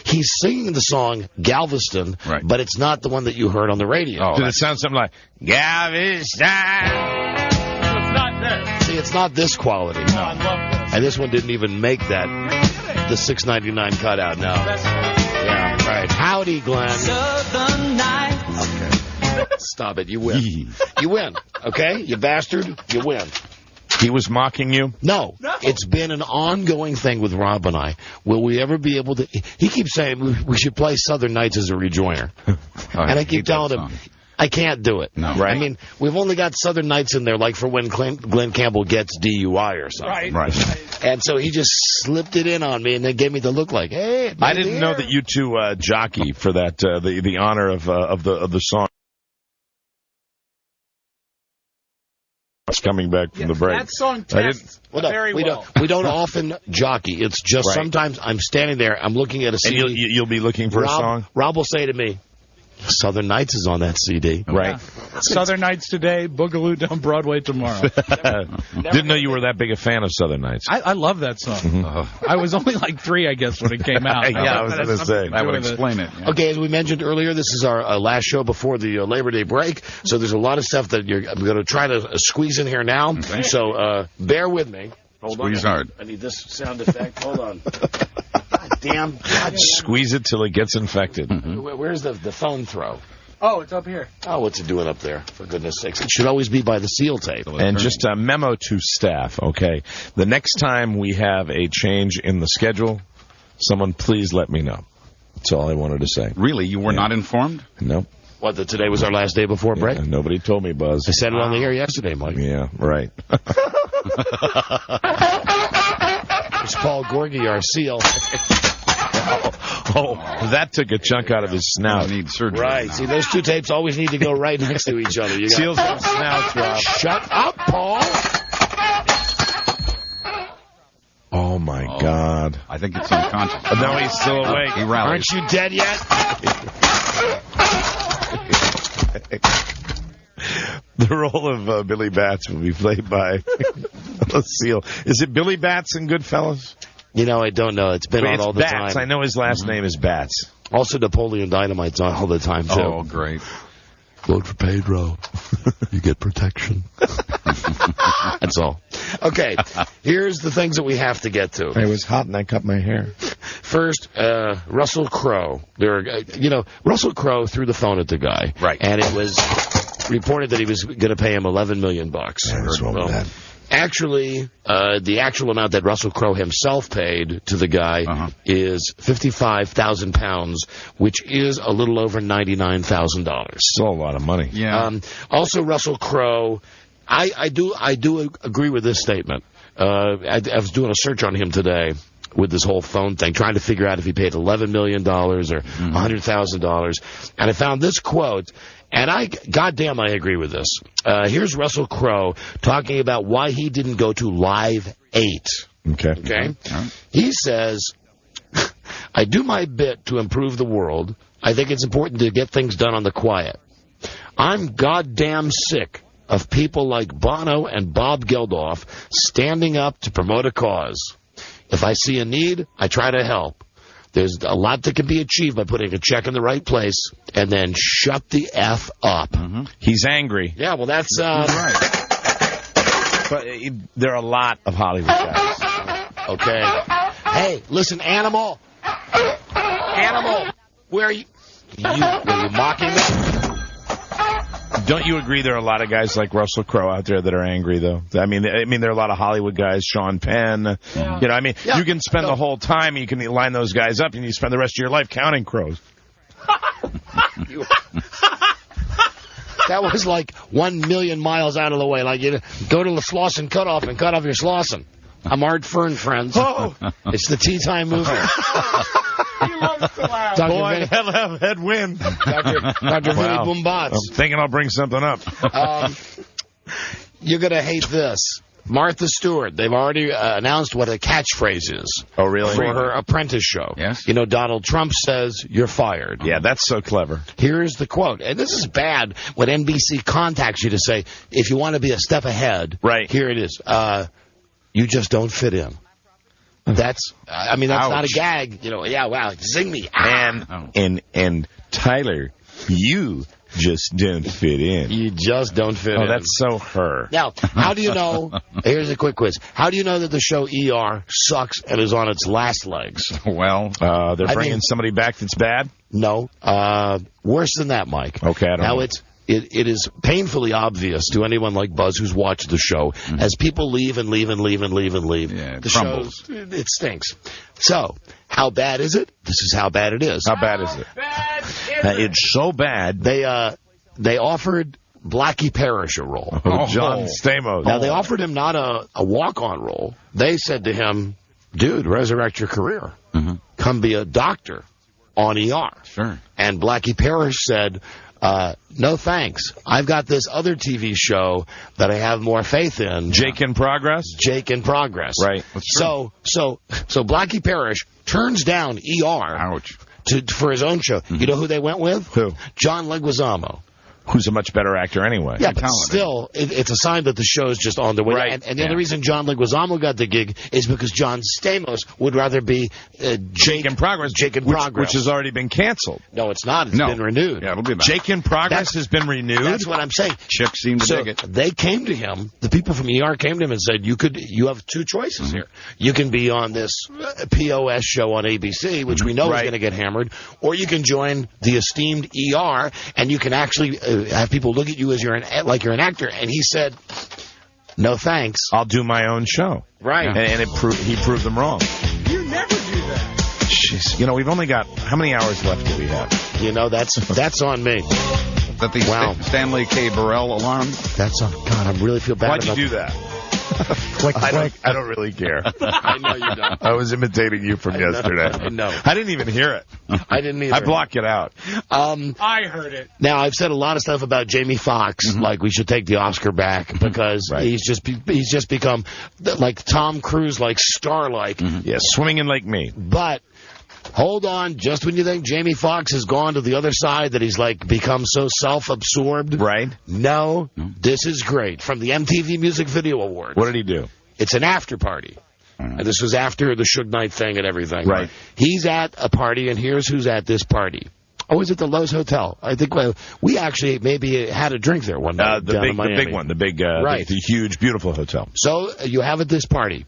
he's singing the song Galveston, but it's not the one that you heard on the radio. Did it sound something like Galveston? See, it's not this quality. No. I love this. And this one didn't even make that the $6.99 cutout. No. Yeah. All right. Howdy, Glenn. Southern Night. Okay. Stop it. You win. You win. Okay? You bastard. You win. He was mocking you? No. It's been an ongoing thing with Rob and I. Will we ever be able to... He keeps saying we should play Southern Nights as a rejoiner. And I keep telling him... I can't do it. No. Right? I mean, we've only got Southern Nights in there, like for when Glenn Campbell gets DUI or something. Right. And so he just slipped it in on me and then gave me the look like, hey. I didn't know that you two jockey for that, the honor of the song. Coming back from the break. That song tests very well. We don't often jockey. It's just sometimes I'm standing there, I'm looking at a CD. And you'll be looking for a song? Rob will say to me, Southern Nights is on that CD. Right. Southern Nights today, Boogaloo Down Broadway tomorrow. Didn't know you were that big a fan of Southern Nights. I love that song. I was only like 3, I guess, when it came out. Yeah, I was going to say. That would explain it. Yeah. Okay, as we mentioned earlier, this is our last show before the Labor Day break, so there's a lot of stuff that I'm going to try to squeeze in here now. Okay. So bear with me. Squeeze hard. I need this sound effect. Hold on. God. Squeeze it till it gets infected. Where's the phone throw? Oh, it's up here. Oh, what's it doing up there? For goodness sakes. It should always be by the seal tape. And just a memo to staff, okay? The next time we have a change in the schedule, someone please let me know. That's all I wanted to say. Really? You were not informed? No. What, that today was our last day before break? Yeah, nobody told me, Buzz. I said it on the air yesterday, Mike. Yeah, right. It's Paul Gorgie, our seal. Oh, that took a chunk out of his snout. Need surgery. Right. See, those two tapes always need to go right next to each other. Seals have snouts, Rob. Shut up, Paul. Oh, my God. I think it's unconscious. No, he's still awake. He rallied. Aren't you dead yet? The role of Billy Bats will be played by the seal. Is it Billy Bats in Goodfellas? You know, I don't know. It's been on all the Bats. time. I know his last name is Bats. Also, Napoleon Dynamite's on all the time, too. Oh, great. Vote for Pedro. You get protection. That's all. Okay, here's the things that we have to get to. It was hot and I cut my hair. First, Russell Crowe. Russell Crowe threw the phone at the guy. Right. And it was reported that he was going to pay him $11 million. What's wrong with that? Actually, the actual amount that Russell Crowe himself paid to the guy is £55,000, which is a little over $99,000. Still a lot of money. Yeah. Also, Russell Crowe, I do agree with this statement. I was doing a search on him today with this whole phone thing, trying to figure out if he paid $11 million or $100,000. And I found this quote, and goddamn, I agree with this. Here's Russell Crowe talking about why he didn't go to Live 8. Okay? He says, I do my bit to improve the world. I think it's important to get things done on the quiet. I'm goddamn sick of people like Bono and Bob Geldof standing up to promote a cause. If I see a need, I try to help. There's a lot that can be achieved by putting a check in the right place and then shut the F up. He's angry. Yeah, well, that's... right. But there are a lot of Hollywood guys. Okay. Hey, listen, Animal. Animal. Where are you? Were you mocking me? Don't you agree there are a lot of guys like Russell Crowe out there that are angry, though? I mean, there are a lot of Hollywood guys, Sean Penn. Yeah. You can spend the whole time, you can line those guys up, and you spend the rest of your life counting crows. That was like 1 million miles out of the way. Like, go to the Slauson Cutoff and cut off your Slauson. I'm Art Fern, friends. Oh. It's the Tea Time movement. He loves to laugh. Boy, hell have headwind. Dr. Vinny Boombots. I'm thinking I'll bring something up. You're going to hate this. Martha Stewart, they've already announced what a catchphrase is. Oh, really? For her Apprentice show. Yes. You know, Donald Trump says, you're fired. Yeah, that's so clever. Here's the quote. And this is bad when NBC contacts you to say, if you want to be a step ahead, here it is. You just don't fit in. That's not a gag. Yeah, wow, zing me. And Tyler, you just don't fit in. You just don't fit in. Oh, that's so her. Now, how do you know? Here's a quick quiz. How do you know that the show ER sucks and is on its last legs? Well, they're bringing somebody back that's bad? No. Worse than that, Mike. Okay, I don't know. It is painfully obvious to anyone like Buzz who's watched the show, as people leave and leave and leave and leave and leave. Yeah, it crumbles. It stinks. So, how bad is it? This is how bad it is. How bad is it? It's so bad. They offered Blackie Parrish a role. John Stamos. Now, they offered him not a walk-on role. They said to him, dude, resurrect your career. Come be a doctor on ER. Sure. And Blackie Parrish said... no thanks. I've got this other TV show that I have more faith in. Jake in Progress? Jake in Progress. Right. So Blackie Parrish turns down ER. Ouch. for his own show. You know who they went with? Who? John Leguizamo. Who's a much better actor anyway. Yeah, but still, it's a sign that the show's just on the way. Right. And the only reason John Leguizamo got the gig is because John Stamos would rather be Jake in Progress, which has already been canceled. No, it's not. It's been renewed. Yeah, it'll be back. Jake in Progress has been renewed? That's what I'm saying. Chicks seem to dig it. They came to him, the people from ER came to him and said, you have two choices here. You can be on this POS show on ABC, which we know is going to get hammered, or you can join the esteemed ER, and you can actually have people look at you as you're an actor. And he said, no thanks. I'll do my own show. Right. And he proved them wrong. You never do that. Jeez. You know, we've only got, how many hours left do we have? You know, that's on me. Is that the Stanley K. Burrell alarm? That's on. God, I really feel bad Why'd about you do that? I don't really care. I know you don't. I was imitating you from yesterday. I know. I didn't even hear it. I didn't either. I blocked it out. I heard it. Now, I've said a lot of stuff about Jamie Foxx, like we should take the Oscar back because he's just become like Tom Cruise, like star-like. Yeah, swimming in Lake Mead. But hold on, just when you think Jamie Foxx has gone to the other side, that he's like become so self-absorbed. Right. No, this is great. From the MTV Music Video Awards. What did he do? It's an after party. And this was after the Suge Knight thing and everything. Right. He's at a party, and here's who's at this party. Oh, is it the Lowe's Hotel? I think we actually maybe had a drink there one night. The big one, the huge, beautiful hotel. So you have at this party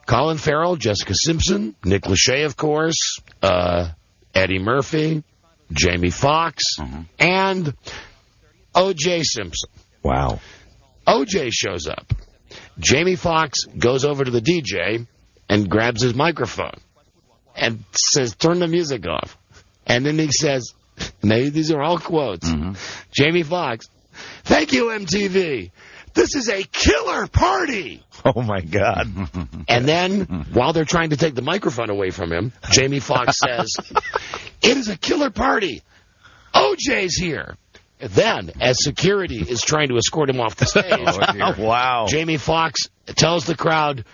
Colin Farrell, Jessica Simpson, Nick Lachey, of course, Eddie Murphy, Jamie Foxx, and O.J. Simpson. Wow. O.J. shows up. Jamie Foxx goes over to the DJ and grabs his microphone and says, turn the music off. And then he says, these are all quotes. Jamie Foxx, thank you, MTV. This is a killer party. Oh, my God. And then, while they're trying to take the microphone away from him, Jamie Foxx says, it is a killer party. OJ's here. Then, as security is trying to escort him off the stage, wow. Jamie Foxx tells the crowd,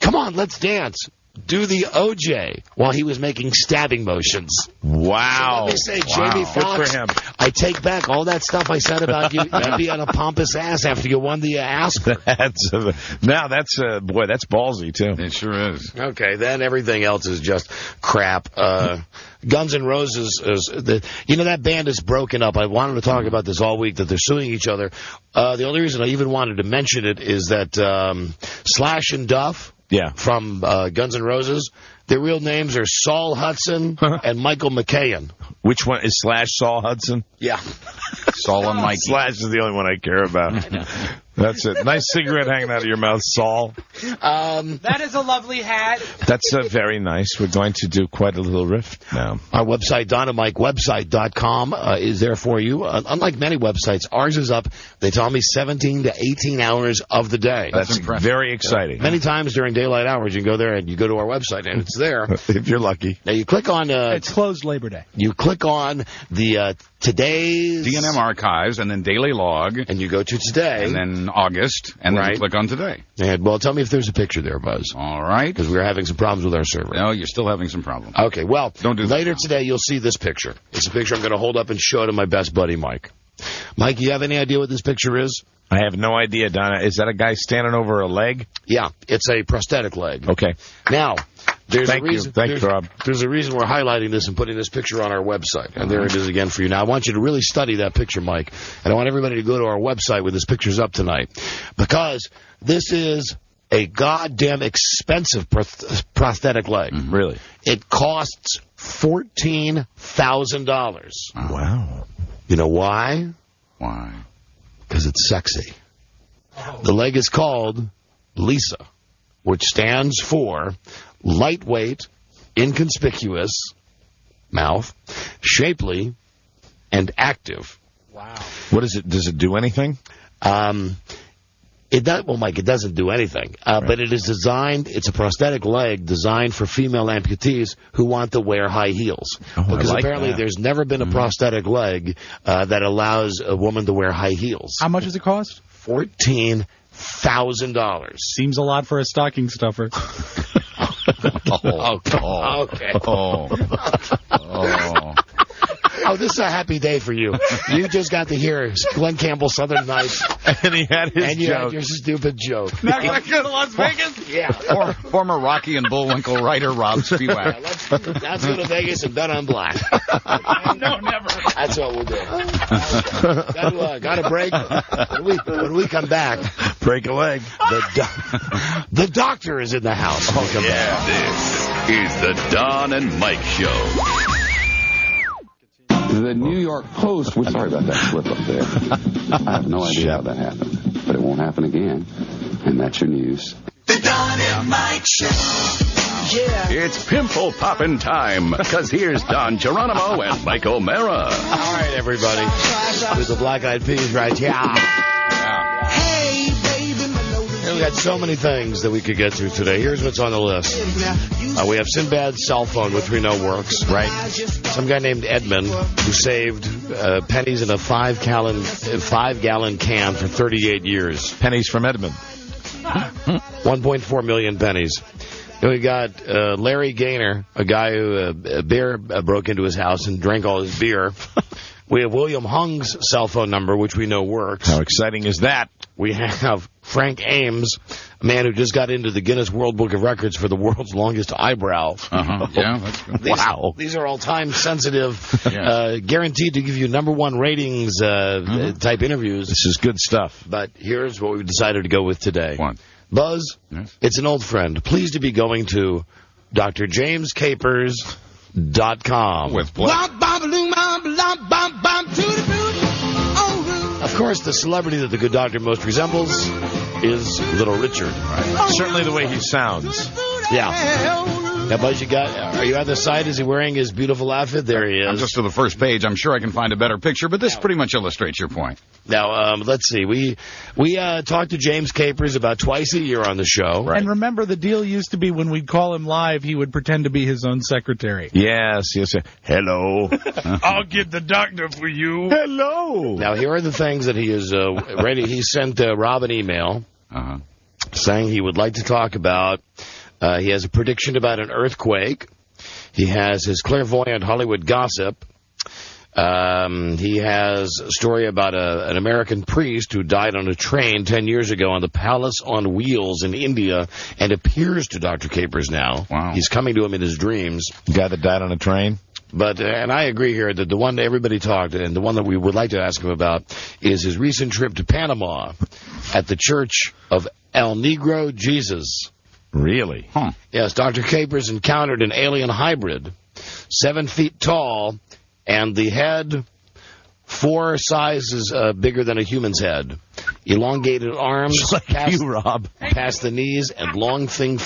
come on, let's dance. Do the OJ while he was making stabbing motions. Wow. So let me say, Jamie Foxx, good for him. I take back all that stuff I said about you being a pompous ass after you won the Oscar. That's ballsy, too. It sure is. Okay, then everything else is just crap. Guns N' Roses, that band is broken up. I wanted to talk about this all week, that they're suing each other. The only reason I even wanted to mention it is that Slash and Duff, from Guns N' Roses, their real names are Saul Hudson and Michael McKeon. Which one is Slash? Saul Hudson? Yeah. Saul and Mikey. Slash is the only one I care about. That's it. Nice cigarette hanging out of your mouth, Saul. That is a lovely hat. That's very nice. We're going to do quite a little riff now. Our website, DynamiteWebsite.com, is there for you. Unlike many websites, ours is up, they tell me, 17 to 18 hours of the day. That's very exciting. Many times during daylight hours, you can go there and you go to our website, and it's there. If you're lucky. Now, you click on... it's closed Labor Day. You click on the today's... DNM Archives, and then Daily Log. And you go to today. And then August, and then you click on Today. And, well, tell me if there's a picture there, Buzz. All right. Because we're having some problems with our server. No, you're still having some problems. Okay, well, later that today you'll see this picture. It's a picture I'm going to hold up and show to my best buddy, Mike. Mike, you have any idea what this picture is? I have no idea, Donna. Is that a guy standing over a leg? Yeah, it's a prosthetic leg. Okay. Now, there's a reason. Thank you, Rob. There's a reason we're highlighting this and putting this picture on our website. And there it is again for you. Now, I want you to really study that picture, Mike. And I want everybody to go to our website where this picture's up tonight. Because this is a goddamn expensive prosthetic leg. Really? It costs $14,000. Wow. You know why? Why? Because it's sexy. The leg is called Lisa, which stands for lightweight, inconspicuous, mouth, shapely, and active. Wow. What is it? Does it do anything? It does. Well, Mike, it doesn't do anything. But it is designed. It's a prosthetic leg designed for female amputees who want to wear high heels. Because apparently there's never been a prosthetic leg that allows a woman to wear high heels. How much does it cost? $14,000. Seems a lot for a stocking stuffer. Okay. Oh. Oh, this is a happy day for you. You just got to hear Glenn Campbell, Southern Nights. And he had his and you joke. had your stupid joke. Now can I go to Las Vegas? Yeah. Former Rocky and Bullwinkle writer Rob Spiewak. Let's go to Vegas and bet on black. No, never. That's what we'll do. Got a break. When we come back, break a leg. The doctor is in the house. This is the Don and Mike Show. The New York Post, sorry about that slip up there. I have no idea how that happened, but it won't happen again. And that's your news. The Don and Mike Show. Yeah. It's pimple poppin' time, because here's Don Geronimo and Mike O'Mara. All right, everybody. With the Black Eyed Peas right here. Hey, baby, we got so many things that we could get to today. Here's what's on the list. We have Sinbad's cell phone, which we know works, right? Some guy named Edmund who saved pennies in a 5-gallon can for 38 years. Pennies from Edmund. 1.4 million pennies. And we got Larry Gaynor, a guy who a bear broke into his house and drank all his beer. We have William Hung's cell phone number, which we know works. How exciting is that? We have Frank Ames, a man who just got into the Guinness World Book of Records for the world's longest eyebrow. Yeah, that's good. Wow. These are all time-sensitive, guaranteed to give you #1 ratings type interviews. This is good stuff. But here's what we decided to go with today. One. Buzz, it's an old friend. Pleased to be going to DrJamesCapers.com. With pleasure. Of course, the celebrity that the good doctor most resembles is Little Richard. Right. Certainly the way he sounds. Yeah. Now, Buzz, are you on the side? Is he wearing his beautiful outfit? There he is. I'm just to the first page. I'm sure I can find a better picture, but this pretty much illustrates your point. Now, let's see. We talk to James Capers about twice a year on the show. Right. And remember, the deal used to be when we'd call him live, he would pretend to be his own secretary. Yes. Hello. I'll get the doctor for you. Hello. Now, here are the things that he is ready. He sent Rob an email saying he would like to talk about. He has a prediction about an earthquake. He has his clairvoyant Hollywood gossip. He has a story about an American priest who died on a train 10 years ago on the Palace on Wheels in India and appears to Dr. Capers now. Wow. He's coming to him in his dreams. The guy that died on a train? But, and I agree here that the one that everybody talked, and the one that we would like to ask him about, is his recent trip to Panama at the Church of El Negro Jesus. Really? Huh. Yes, Dr. Capers encountered an alien hybrid, 7 feet tall, and the head 4 sizes bigger than a human's head. Elongated arms past the knees and long, thin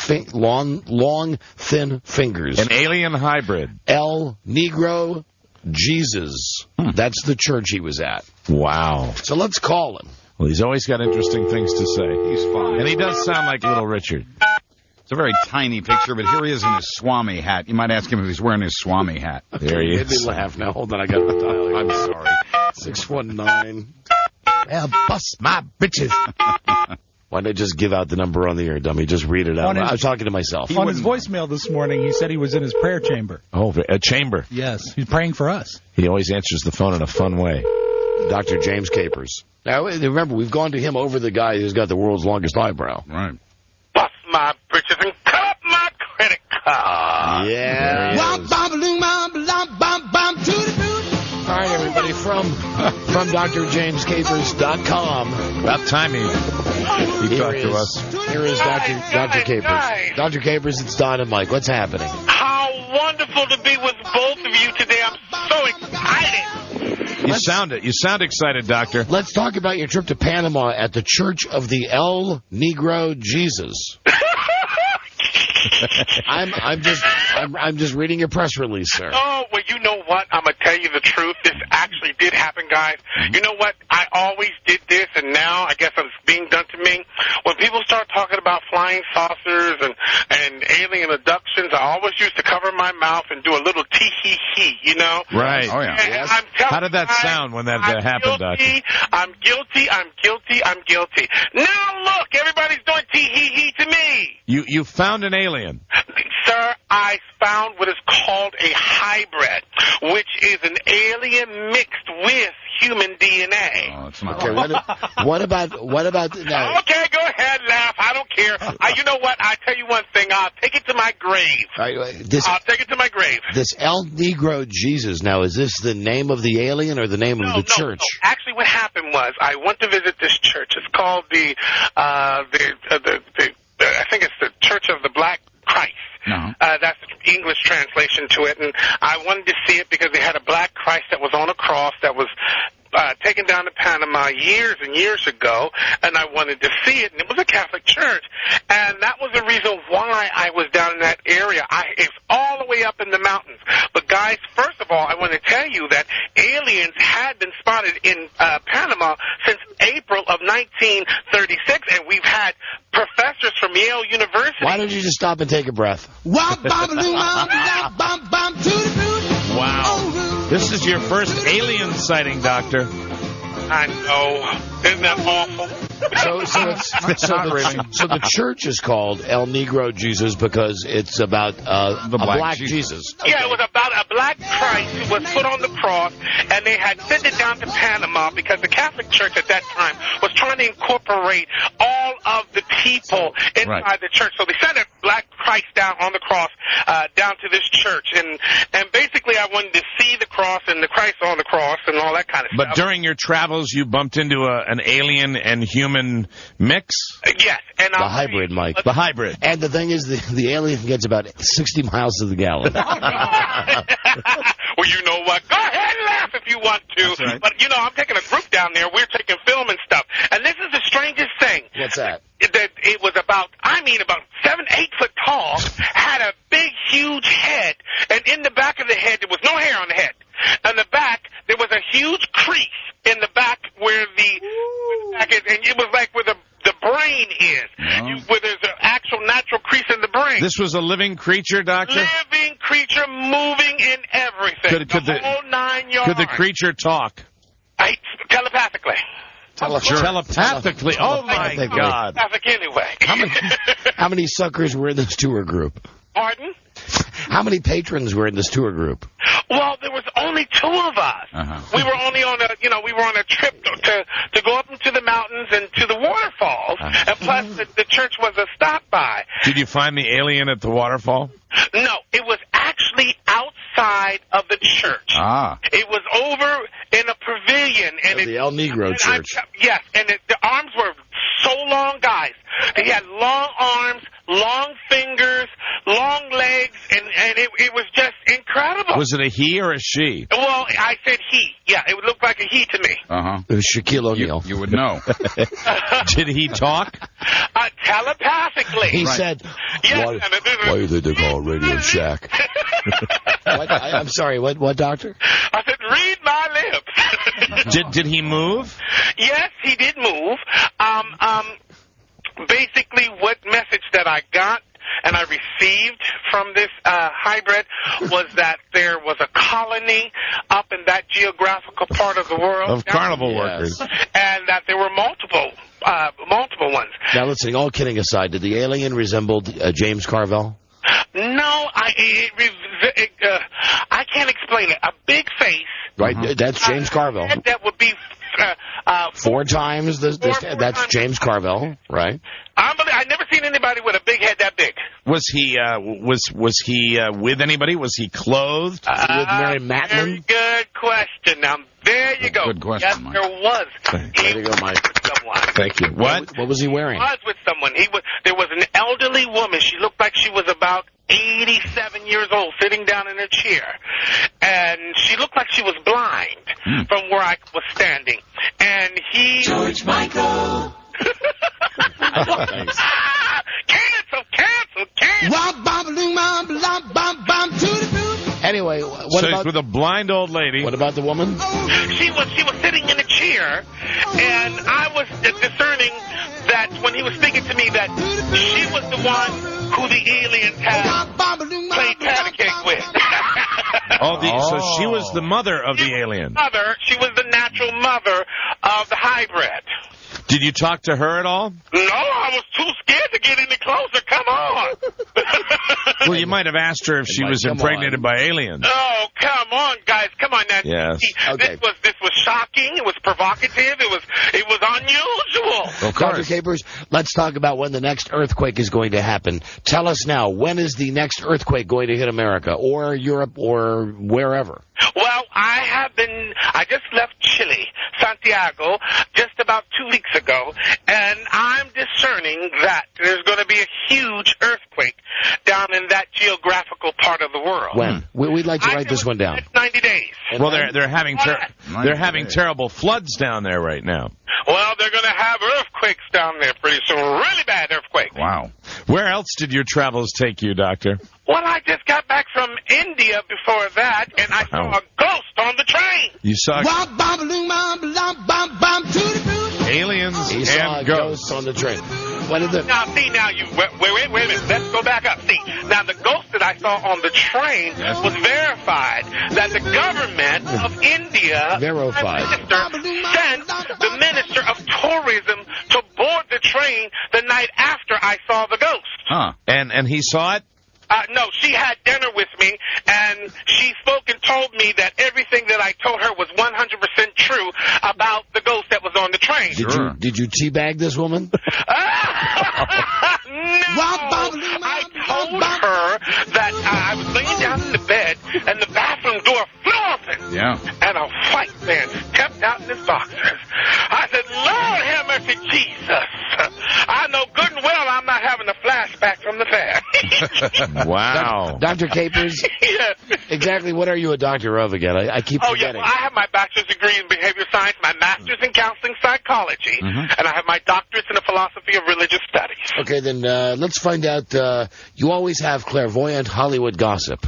fingers. An alien hybrid. El Negro Jesus. That's the church he was at. Wow. So let's call him. Well, he's always got interesting things to say. He's fine. And he does sound like Little Richard. It's a very tiny picture, but here he is in his Swami hat. You might ask him if he's wearing his Swami hat. There he is. Made me laugh now. Hold on, I got the dial. I'm sorry. 619. Well, bust my bitches. Why don't I just give out the number on the air, dummy? Just read it out. I was talking to myself. On his voicemail this morning, he said he was in his prayer chamber. Oh, a chamber. Yes, he's praying for us. He always answers the phone in a fun way. Dr. James Capers. Now, remember, we've gone to him over the guy who's got the world's longest eyebrow. Right. Bust my britches and cut up my credit card. Yeah. All right, everybody, from DrJamesCapers.com. About time he talked to us. Here is Dr. Capers. Guys. Dr. Capers, it's Don and Mike. What's happening? How wonderful to be with both of you today. I'm so excited. You sound excited, Doctor. Let's talk about your trip to Panama at the Church of the El Negro Jesus. I'm just reading your press release, sir. Oh, well, you know what? I'm going to tell you the truth. This actually did happen, guys. You know what? I always did this, and now I guess it's being done to me. me. When people start talking about flying saucers and alien abductions, I always used to cover my mouth and do a little tee-hee-hee, you know? Right. Oh, yeah. And I'm telling How did that sound when that happened, Doctor? I'm guilty. Now look, everybody's doing tee-hee-hee to me. You found an alien. Sir, I found what is called a hybrid, which is an alien mixed with human DNA. Oh, it's not Okay, what about now? Okay, go ahead, laugh. I don't care. You know what? I tell you one thing. I'll take it to my grave. I'll take it to my grave. This El Negro Jesus. Now, is this the name of the alien or the name of the church? No. Actually, what happened was I went to visit this church. It's called I think it's the Church of the Black Christ. No. That's the English translation to it, and I wanted to see it because they had a black Christ that was on a cross that was taken down to Panama years and years ago, and I wanted to see it, and it was a Catholic church, and that was the reason why I was down in that area. It's all the way up in the mountains. But guys, first of all, I want to tell you that aliens had been spotted in Panama since April of 1936, and we've had professors from Yale University. Why don't you just stop and take a breath? Wow. This is your first alien sighting, Doctor. I know. Isn't that awful? So the church is called El Negro Jesus because it's about a black Jesus. Yeah, it was about a black Christ who was put on the cross, and they had sent it down to Panama because the Catholic Church at that time was trying to incorporate all of the people inside the church. So they sent a black Christ down on the cross down to this church, and basically I wanted to see the cross and the Christ on the cross and all that kind of stuff. But during your travels, you bumped into an alien and human mix? Yes. And the hybrid, Mike. The hybrid. And the thing is, the alien gets about 60 miles to the gallon. Well, you know what? Go ahead and laugh if you want to. Right. But, you know, I'm taking a group down there. We're taking film and stuff. And this is the strangest thing. What's that? That it was about 7, 8 foot tall, had a big, huge head, and in the back of the head, there was no hair on the head. On the back, there was a huge crease in the back where the back is, and it was like where the brain is, where there's an actual natural crease in the brain. This was a living creature, Doctor? Living creature, moving in everything. Could the whole 9 yards. Could the creature talk? Telepathically. Telepathically. Oh, my God. Telepathic anyway. How many suckers were in this tour group? Pardon? How many patrons were in this tour group? Well, there was only 2 of us. We were only on a trip to go up into the mountains and to the waterfalls, and plus the church was a stop by. Did you find the alien at the waterfall? No, it was actually outside of the church. It was over in a pavilion, and the El Negro Church. Yes, and the arms were so long, guys. He had long arms, long fingers, long legs, and it was just incredible. Was it a he or a she? Well, I said he. Yeah, it would look like a he to me. It was Shaquille O'Neal. You would know. Did he talk? Telepathically. He said, yes, why do they call it Radio Shack? I'm sorry, what, Doctor? I said, read my lips. Did he move? Yes, he did move. Basically, what message that I got and I received from this hybrid was that there was a colony up in that geographical part of the world. Of carnival workers. And that there were multiple ones. Now, listen, all kidding aside, did the alien resemble James Carville? No, I can't explain it. A big face. Right, that's James Carville. That would be 4 times that's James Carville, right? I've never seen anybody with a big head that big. Was he with anybody? Was he clothed? Was he with Mary Matlin? Very good question. Now there you go. Good question, yes, Mike. there was. There you go, Mike. Thank you. What was he wearing? He was with someone. There was an elderly woman. She looked like she was about 87 years old, sitting down in her chair, and she looked like she was blind from where I was standing. And he George Michael. Cancel. Anyway, So he's with a blind old lady. What about the woman? She was sitting in a chair, and I was discerning that when he was speaking to me that she was the one who the aliens had played patty cake with. So she was the mother of the alien. She was the natural mother of the hybrid. Did you talk to her at all? No, I was too scared to get any closer. Come on. Well, you might have asked her if she was impregnated by aliens. Oh, come on, guys. Come on, now. Yes. Okay. This was shocking. It was provocative. It was unusual. Of course. Dr. Capers, let's talk about when the next earthquake is going to happen. Tell us now, when is the next earthquake going to hit America or Europe or wherever? Well, I just left Chile, Santiago, just about 2 weeks ago, and I'm discerning that there's going to be a huge earthquake down in that geographical part of the world. When? We'd like to write this one down. 90 days. Well, they're having terrible floods down there right now. Well, they're going to have earthquakes down there pretty soon. Really bad earthquakes. Wow. Where else did your travels take you, Doctor? Well, I just got back from India before that, and I saw a ghost on the train. You saw aliens he saw and ghosts on the train. What did Now, see, wait a minute. Let's go back up. See, now the ghost that I saw on the train was verified that the government of India sent the Minister of Tourism to board the train the night after I saw the ghost. Huh. And he saw it? No, she had dinner with me, and she spoke and told me that everything that I told her was 100% true about the ghost that was on the train. Did you teabag this woman? No! I told her that I was laying down in the bed, and the bathroom door flew open. Yeah. And a white man stepped out in his boxers. I said, Lord have mercy, Jesus. I know good and well I'm not having a flashback from the past. Wow. Dr. Capers, yes. Exactly what are you a doctor of again? I keep forgetting. Well, I have my bachelor's degree in behavior science, my master's in counseling psychology, and I have my doctorates in the philosophy of religious studies. Okay, then let's find out. You always have clairvoyant Hollywood gossip.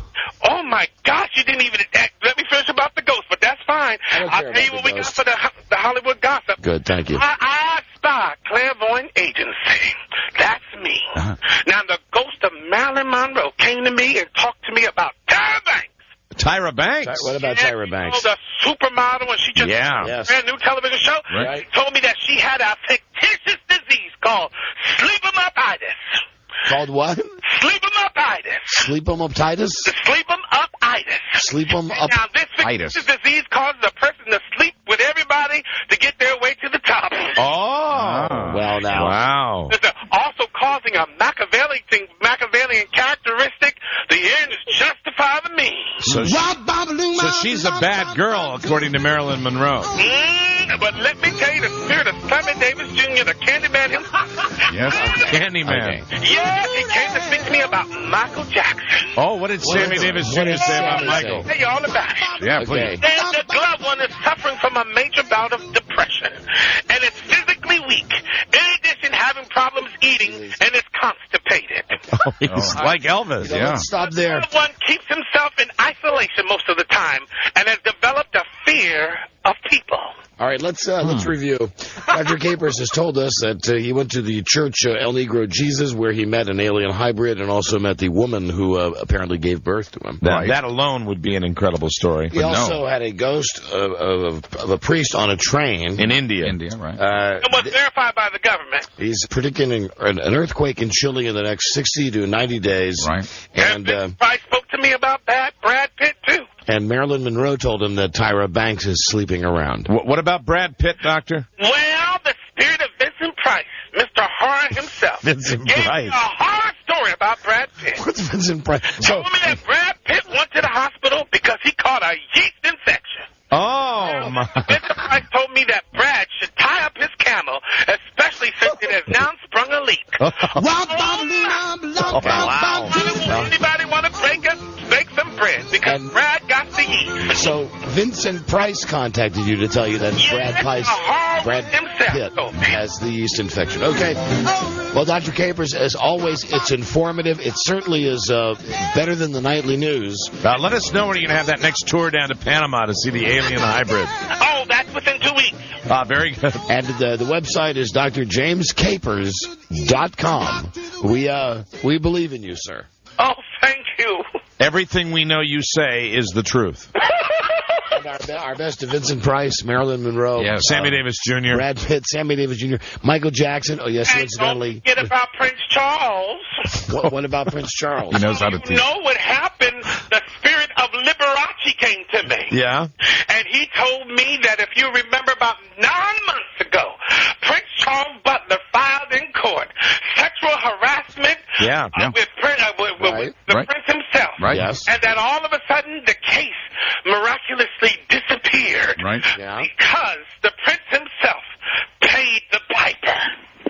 Oh, my gosh, you didn't even let me finish about the ghost, but that's fine. I'll tell you what we got for the Hollywood gossip. Good, thank you. I Spy Clairvoyant Agency. That's me. Now, the ghost of Marilyn Monroe came to me and talked to me about Tyra Banks. Tyra Banks? What about Tyra Banks? The supermodel, and she just had a brand new television show. Right. Told me that she had a fictitious disease called sleep-em-up-itis. Called what? Sleep-em-up-itis. Sleep-em-up-titis? Sleep-em-up-itis. Sleep-em-up-itis. Now, this fictitious disease causes a person to sleep with everybody to get their way to the top. Oh. Well, now. Wow. It's also causing a Machiavellian characteristic. The end is justify the means. So she's a bad girl, according to Marilyn Monroe. But let me tell you, the spirit of Sammy Davis Jr., the Candyman himself. Yes, Candyman. Okay. Yes, he came to speak to me about Michael Jackson. Oh, what did Sammy Davis Jr. say about Michael? I'll tell you all about it. Yeah, please. And the glove one is suffering from a major bout of depression, and it's physically weak. In addition, having problems eating, and is constipated. Oh, he's like Elvis. Let's stop there. The one keeps himself in isolation most of the time, and has developed a fear of people. All right, let's review. Dr. Capers has told us that he went to the church El Negro Jesus, where he met an alien hybrid and also met the woman who apparently gave birth to him. That alone would be an incredible story. He also had a ghost of a priest on a train. In India. Right. It was verified by the government. He's predicting an earthquake in Chile in the next 60 to 90 days. Right. And Price spoke to me about that. Brad Pitt, too. And Marilyn Monroe told him that Tyra Banks is sleeping around. What about Brad Pitt, Doctor? Well, the spirit of Vincent Price, Mr. Horror himself, Vincent gave Price. me a horror story about Brad Pitt. What's Vincent Price? Told me that Brad Pitt went to the hospital because he caught a yeast infection. Oh, my. Vincent Price told me that Brad should tie up his camel, especially since it has now sprung a leak. Anybody want to bake some bread? Because Brad got the yeast. So Vincent Price contacted you to tell you that Brad Pitt has the yeast infection. Okay. Well, Dr. Capers, as always, it's informative. It certainly is better than the nightly news. Let us know when you're going to have that next tour down to Panama to see the alien hybrid. Oh, that's within 2 weeks. Very good. And the website is drjamescapers.com. We believe in you, sir. Oh, thank you. Everything we know you say is the truth. And our best to Vincent Price, Marilyn Monroe. Yeah, Sammy Davis Jr. Brad Pitt, Sammy Davis Jr., Michael Jackson. Oh, yes, incidentally. Don't forget about Prince Charles. What about Prince Charles? He knows how to teach. You know what happened? The spirit of Liberace came to me. Yeah? And he told me that if you remember about 9 months ago, Prince Charles Butler filed in court sexual harassment with the prince himself. Right. Yes. And that all of a sudden the case miraculously disappeared. Right. Yeah. Because the prince himself paid the piper.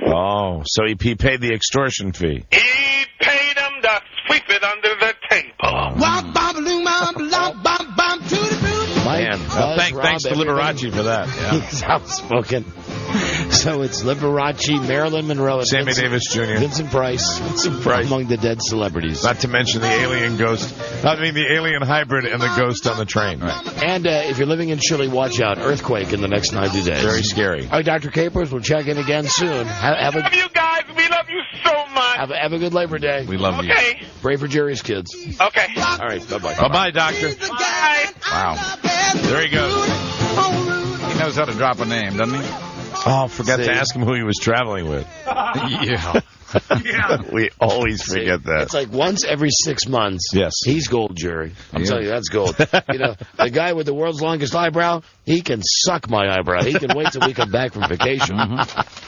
Oh, so he paid the extortion fee. He paid him to sweep it under the table. Man, thanks to Liberace for that. Yeah. He's outspoken. So it's Liberace, Marilyn Monroe, and Sammy Davis Jr. Vincent Price. Among the dead celebrities. Not to mention the alien the alien hybrid and the ghost on the train. Right. And if you're living in Chile, watch out. Earthquake in the next 90 days. Very scary. All right, Dr. Capers, we'll check in again soon. We love you guys. We love you so much. Have a good Labor Day. We love you. Okay. Pray for Jerry's kids. Okay. All right, bye-bye. Bye-bye, doctor. Bye. Wow. There he goes. He knows how to drop a name, doesn't he? Oh, forgot to ask him who he was traveling with. Yeah. We always forget that. It's like once every 6 months. Yes. He's gold, Jerry. I'm telling you, that's gold. The guy with the world's longest eyebrow, he can suck my eyebrow. He can wait till we come back from vacation.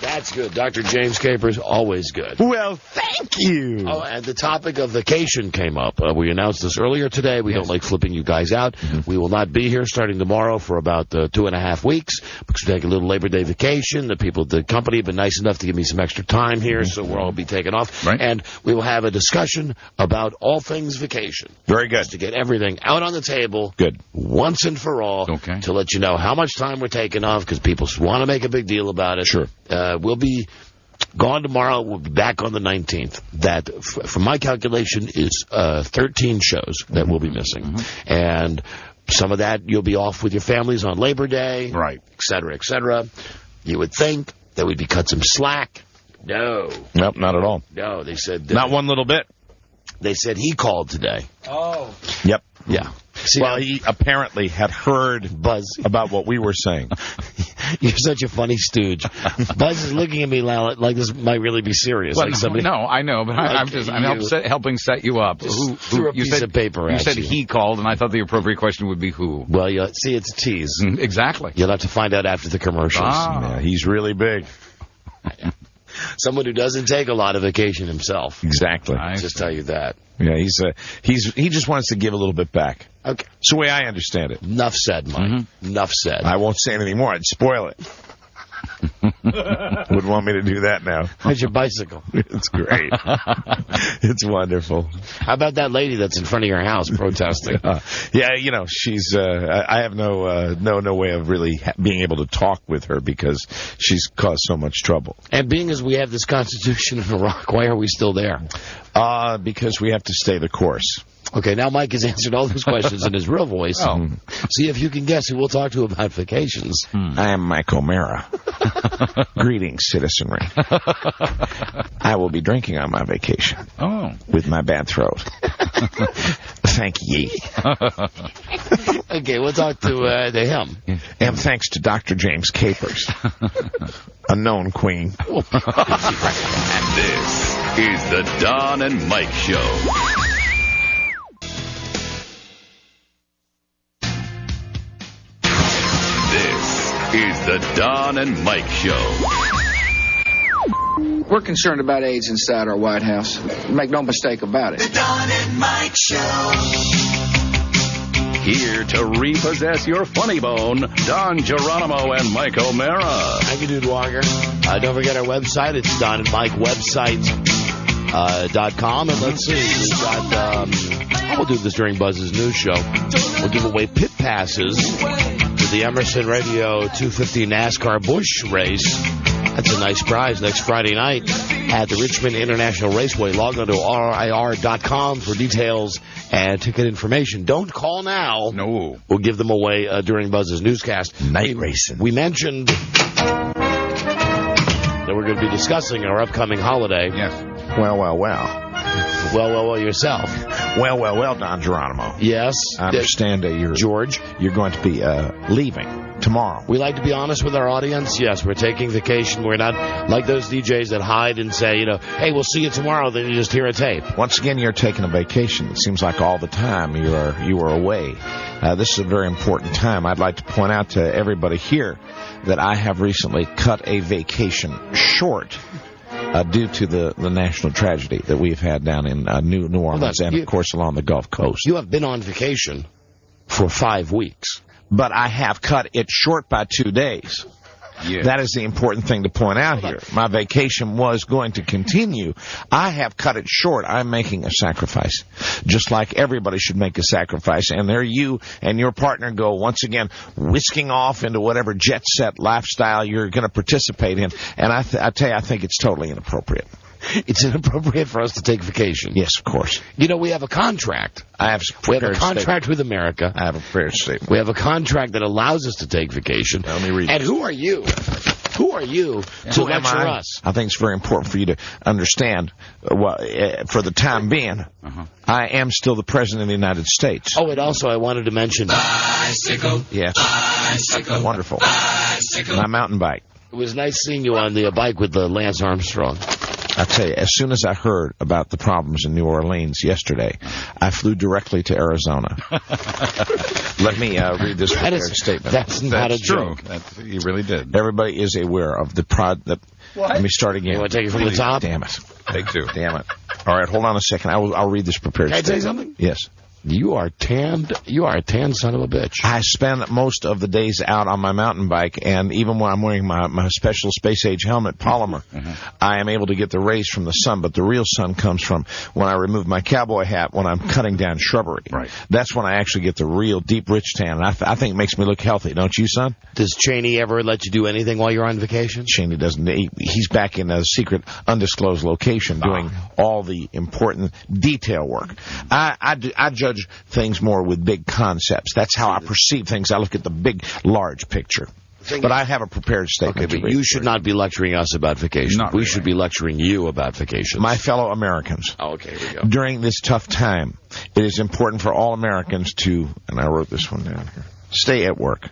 That's good. Dr. James Capers, always good. Well, thank you. Oh, and the topic of vacation came up. We announced this earlier today. We don't like flipping you guys out. We will not be here starting tomorrow for about 2.5 weeks because we take a little Labor Day vacation. The company have been nice enough to give me some extra time here, so we'll all be taken off. Right. And we will have a discussion about all things vacation. Very good. Just to get everything out on the table. Good. Once and for all. Okay. To let you know how much time we're taking off because people want to make a big deal about it. Sure. We'll be gone tomorrow. We'll be back on the 19th. That, from my calculation, is 13 shows that we'll be missing. And some of that you'll be off with your families on Labor Day. Right. Et cetera, et cetera. You would think that we'd be cut some slack. No. Nope, not at all. No, they said... not one little bit. They said he called today. Oh. Yep. Yeah. See, well, he apparently had heard Buzz about what we were saying. You're such a funny stooge. Buzz is looking at me like this might really be serious. Well, like somebody, no, I know, but I'm helping set you up. Who threw a piece of paper at you. You said he called, and I thought the appropriate question would be who. Well, see, it's a tease. Exactly. You'll have to find out after the commercials. Yeah, he's really big. Someone who doesn't take a lot of vacation himself. Exactly. I'll just tell you that. Yeah, he just wants to give a little bit back. Okay. It's the way I understand it. Enough said, Mike. Enough said. I won't say anything more. I'd spoil it. Wouldn't want me to do that now. How's your bicycle? It's great. It's wonderful. How about that lady that's in front of your house protesting? Yeah, she's. I have no way of really being able to talk with her because she's caused so much trouble. And being as we have this Constitution of Iraq, why are we still there? Because we have to stay the course. Okay, now Mike has answered all those questions in his real voice. Oh. See if you can guess who we'll talk to about vacations. I am Mike O'Mara. Greetings, citizenry. I will be drinking on my vacation. Oh. With my bad throat. Thank ye. Okay, we'll talk to him. And thanks to Dr. James Capers. A known queen. And this is the Don and Mike Show. Is the Don and Mike Show. We're concerned about AIDS inside our White House. Make no mistake about it. The Don and Mike Show. Here to repossess your funny bone, Don Geronimo and Mike O'Mara. Thank you, Dude Walker. Don't forget our website. It's Don and Mike website.com. And let's see, we've got, we'll do this during Buzz's news show. We'll give away pit passes to the Emerson Radio 250 NASCAR Busch race. That's a nice prize next Friday night. at the Richmond International Raceway. Log on to RIR.com for details and ticket information. Don't call now. No. We'll give them away during Buzz's newscast. Night racing. We mentioned that we're going to be discussing our upcoming holiday. Yes. Well. Well, yourself. Well, Don Geronimo. Yes. I understand that you're going to be leaving tomorrow. We like to be honest with our audience. Yes, we're taking vacation. We're not like those DJs that hide and say, hey, we'll see you tomorrow, then you just hear a tape. Once again, you're taking a vacation. It seems like all the time you are away. This is a very important time. I'd like to point out to everybody here that I have recently cut a vacation short due to the national tragedy that we've had down in New Orleans and, of course, along the Gulf Coast. You have been on vacation for 5 weeks. But I have cut it short by 2 days. Yeah. That is the important thing to point out here. My vacation was going to continue. I have cut it short. I'm making a sacrifice. Just like everybody should make a sacrifice. And there you and your partner go, once again, whisking off into whatever jet-set lifestyle you're going to participate in. And I tell you, I think it's totally inappropriate. It's inappropriate for us to take vacation. Yes, of course. We have a contract. We have a contract with America. I have a prepared statement. We have a contract that allows us to take vacation. Let me read. And who are you? Who are you to lecture us? I think it's very important for you to understand, for the time being, I am still the President of the United States. Oh, and also I wanted to mention... Bicycle. Yes. Bicycle. Wonderful. Bicycle. My mountain bike. It was nice seeing you on the bike with Lance Armstrong. I tell you, as soon as I heard about the problems in New Orleans yesterday, I flew directly to Arizona. Let me read this prepared statement. That's not a true. joke. You really did. Everybody is aware of the Let me start again. You want to take it from the top? Damn it. Take two. Damn it. All right, hold on a second. I'll read this prepared statement. Can I say something? Yes. You are tanned. You are a tan son of a bitch. I spend most of the days out on my mountain bike, and even when I'm wearing my special space-age helmet, polymer, I am able to get the rays from the sun, but the real sun comes from when I remove my cowboy hat when I'm cutting down shrubbery. Right. That's when I actually get the real deep, rich tan, and I think it makes me look healthy. Don't you, son? Does Cheney ever let you do anything while you're on vacation? Cheney doesn't. He's back in a secret, undisclosed location doing all the important detail work. I judge things more with big concepts. That's how I perceive things. I look at the big, large picture. But I have a prepared statement. Okay, but you should not be lecturing us about vacation. We should be lecturing you about vacations. My fellow Americans. Oh, okay, here we go. During this tough time, it is important for all Americans to, and I wrote this one down here, stay at work.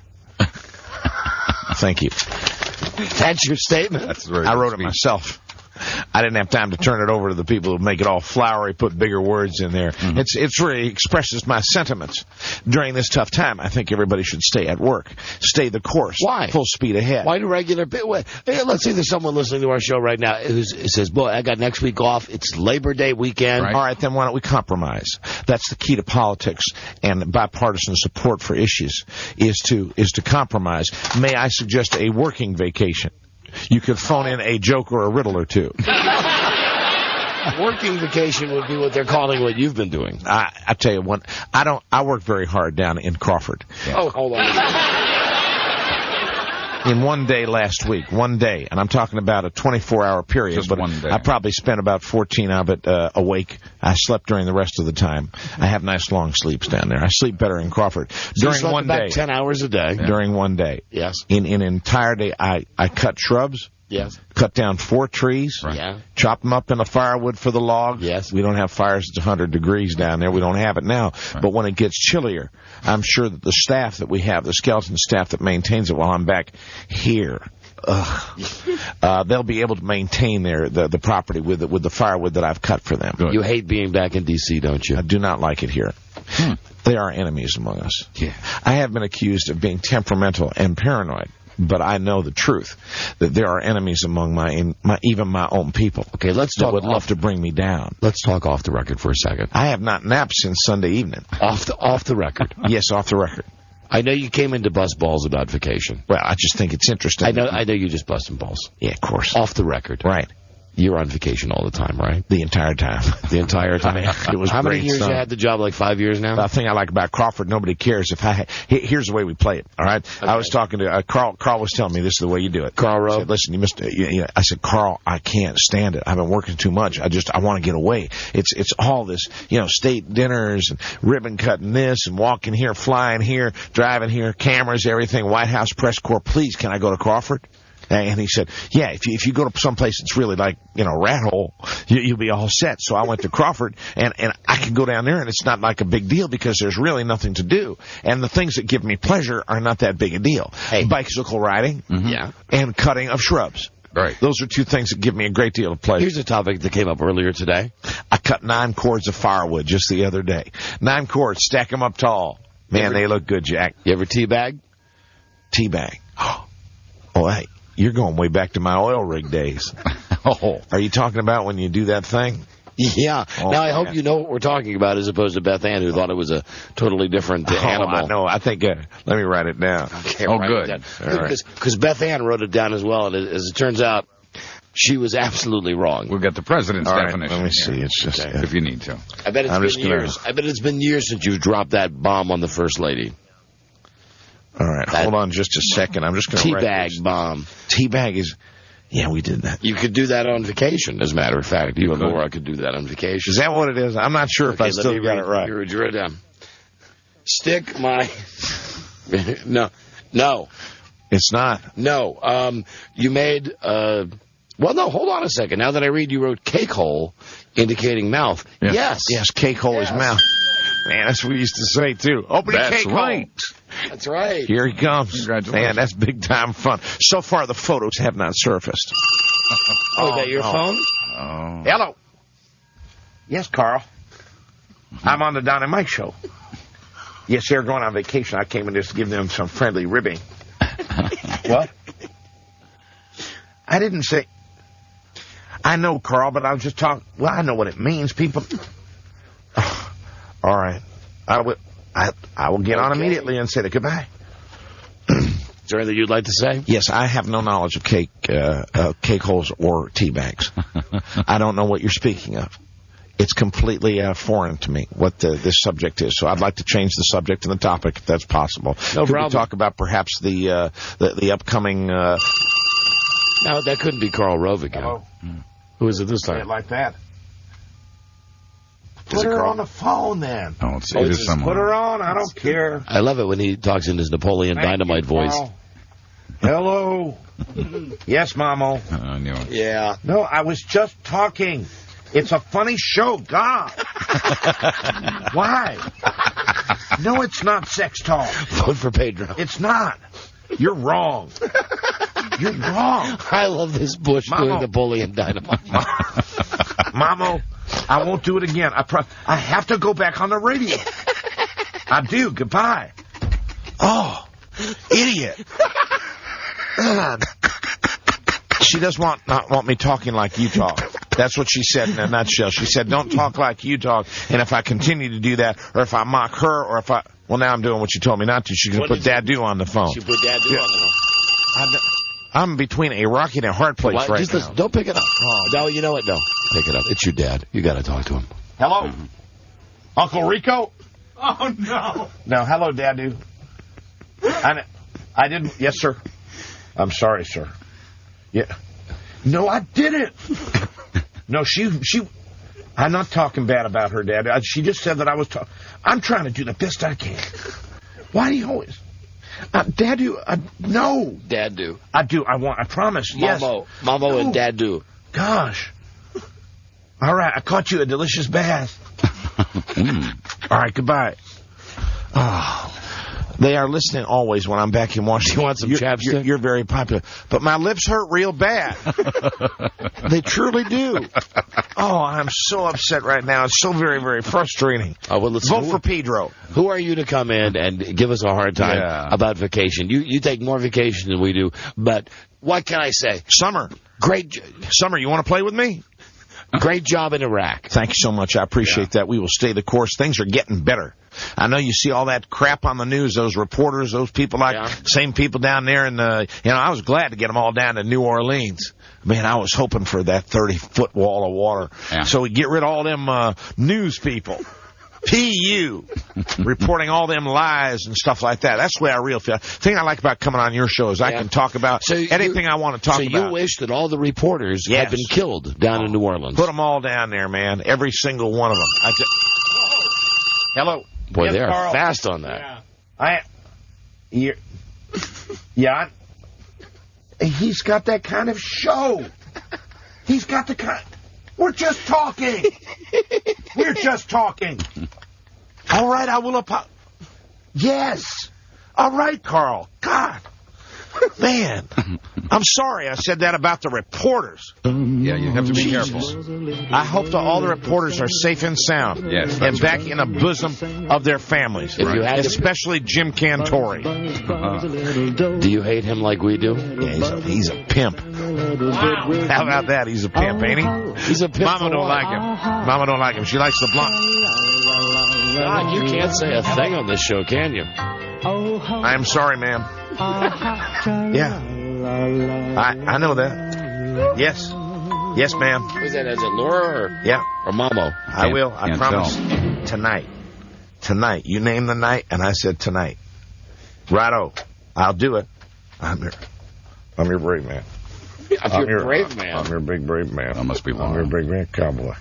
Thank you. That's your statement? I wrote it myself. I didn't have time to turn it over to the people who make it all flowery, put bigger words in there. It's really expresses my sentiments. During this tough time, I think everybody should stay at work. Stay the course. Why? Full speed ahead. Why do regular... Let's say there's someone listening to our show right now who says, boy, I got next week off. It's Labor Day weekend. Right. All right, then why don't we compromise? That's the key to politics and bipartisan support for issues, is to compromise. May I suggest a working vacation? You could phone in a joke or a riddle or two. Working vacation would be what they're calling what you've been doing. I tell you what, I work very hard down in Crawford. Yeah. Oh, hold on. In one day last week, and I'm talking about a 24-hour period, Just but one day. I probably spent about 14 of it awake. I slept during the rest of the time. I have nice long sleeps down there. I sleep better in Crawford. So during one day, 10 hours a day. During one day. Yes. In an entire day, I cut shrubs. Yes. Cut down 4 trees. Right. Yeah. Chop them up into firewood for the logs. Yes. We don't have fires. It's 100 degrees down there. We don't have it now. Right. But when it gets chillier, I'm sure that the staff that we have, the skeleton staff that maintains it while I'm back here, they'll be able to maintain the property with the firewood that I've cut for them. Good. You hate being back in D.C., don't you? I do not like it here. They are enemies among us. Yeah. I have been accused of being temperamental and paranoid. But I know the truth, that there are enemies among even my own people. Okay, let's talk. That would love to bring me down. Let's talk off the record for a second. I have not napped since Sunday evening. Off the record. Yes, off the record. I know you came into bust balls about vacation. Well, I just think it's interesting. I know you just busting balls. Yeah, of course. Off the record. Right. You're on vacation all the time, right? The entire time. The entire time. It was How many great, years son. you had the job? Like 5 years now? The thing I like about Crawford, nobody cares if here's the way we play it, all right? Okay. I was talking to Carl was telling me this is the way you do it. Carl Rowe? Said, listen, I said, Carl, I can't stand it. I've been working too much. I want to get away. It's all this, state dinners and ribbon cutting this and walking here, flying here, driving here, cameras, everything, White House press corps. Please, can I go to Crawford? And he said, yeah, if you go to some place that's really like, rat hole, you'll be all set. So I went to Crawford, and I can go down there, and it's not like a big deal because there's really nothing to do. And the things that give me pleasure are not that big a deal. Hey. Bicycle riding, yeah, and cutting of shrubs. Right. Those are two things that give me a great deal of pleasure. Here's a topic that came up earlier today. I cut 9 cords of firewood just the other day. 9 cords, stack them up tall. Man, they look good, Jack. You ever teabag? Teabag. Oh, hey. You're going way back to my oil rig days. Oh, are you talking about when you do that thing? Yeah. Oh, now, I hope you know what we're talking about as opposed to Beth Ann, who thought it was a totally different animal. I know. I think, let me write it down. Okay, good. Because Beth Ann wrote it down as well, and as it turns out, she was absolutely wrong. We'll get the president's definition. Let me see. It's just if you need to. I bet it's been years. I bet it's been years since you've dropped that bomb on the First Lady. All right, hold on just a second. I'm just going to write teabag bomb. Teabag is, yeah, we did that. You could do that on vacation, as a matter of fact. You and Laura could do that on vacation. Is that what it is? I'm not sure if I still got it right. You wrote down. Stick my... No. It's not. No. You made... Well, no, hold on a second. Now that I read, you wrote cake hole, indicating mouth. Yeah. Yes. Yes, cake hole is mouth. Man, that's what we used to say, too. Open a cake hole. That's right. Here he comes. Congratulations. Man, that's big-time fun. So far, the photos have not surfaced. Oh, is that your phone? Oh. Hello. Yes, Carl. I'm on the Don and Mike show. Yes, they're going on vacation. I came in just to give them some friendly ribbing. What? I didn't say... I know, Carl, but I was just talking... Well, I know what it means. People... All right. I will get on immediately and say that goodbye. Is there anything you'd like to say? Yes, I have no knowledge of cake holes or tea bags. I don't know what you're speaking of. It's completely foreign to me what this subject is. So I'd like to change the subject and the topic if that's possible. No Could problem. we talk about perhaps the upcoming... No, that couldn't be Carl Rove again. Hello? Who is it this time? Say it like that. Put her on the phone, then. Oh, it is someone. Put her on. I don't care. I love it when he talks in his Napoleon Dynamite voice. Hello. Yes, Mamo. I knew it. Yeah. No, I was just talking. It's a funny show. God. Why? No, it's not sex talk. Vote for Pedro. It's not. You're wrong. You're wrong. I love this Bush doing Napoleon Dynamite. Mamo, I won't do it again. I have to go back on the radio. I do. Goodbye. Oh, idiot. She does not want me talking like you talk. That's what she said in a nutshell. She said, don't talk like you talk, and if I continue to do that, or if I mock her, or if I... Well, now I'm doing what she told me not to. She's going to put Dadu on the phone. She put Dadu on the phone. I'm between a rock and a hard place right now. Listen, don't pick it up. Oh. No, you know what? No. Pick it up. It's your dad. You got to talk to him. Hello? Uncle Rico? Oh, no. No, hello, Dadu. I didn't... Yes, sir. I'm sorry, sir. Yeah. No, I didn't. No, she... I'm not talking bad about her, Dad. She just said that I was talking... I'm trying to do the best I can. Why do you always... Dadu, no. Dadu. I do. I promise. Yes. Mamo and Dadu. Gosh. All right, I caught you a delicious bath. All right, goodbye. Oh, they are listening always when I'm back in Washington. You want some chapstick? You're very popular. But my lips hurt real bad. They truly do. Oh, I'm so upset right now. It's so very, very frustrating. Vote for Pedro. Who are you to come in and give us a hard time about vacation? You take more vacation than we do, but what can I say? Summer. Great. Summer, you want to play with me? Great job in Iraq. Thank you so much. I appreciate that. We will stay the course. Things are getting better. I know you see all that crap on the news, those reporters, those people same people down there in the, I was glad to get them all down to New Orleans. Man, I was hoping for that 30-foot wall of water. Yeah. So we get rid of all them news people. PU, reporting all them lies and stuff like that. That's the way I really feel. The thing I like about coming on your show is I can talk about anything I want to talk about. So you wish that all the reporters had been killed down in New Orleans. Put them all down there, man. Every single one of them. Hello. Boy, they are fast on that. Yeah. He's got that kind of show. He's got the kind... We're just talking. We're just talking. All right, I will apologize. Yes. All right, Carl. God. Man. I'm sorry I said that about the reporters. Yeah, you have to be careful. I hope that all the reporters are safe and sound. Yes. And back in the bosom of their families. Right. Especially Jim Cantori. Do you hate him like we do? Yeah, he's a pimp. Wow. How about that? He's a pimp, ain't he? He's a pimp. Mama don't like him. Mama don't like him. She likes the blonde. God, you can't say a thing on this show, can you? I am sorry, ma'am. Yeah. I know that. Yes. Yes, ma'am. Is it Laura or Mamo? I will. I promise. Tonight. Tonight. You name the night, and I said tonight. Righto. I'll do it. I'm your brave man. I'm your brave man. I'm your big brave man. That must be long. I'm your big man cowboy.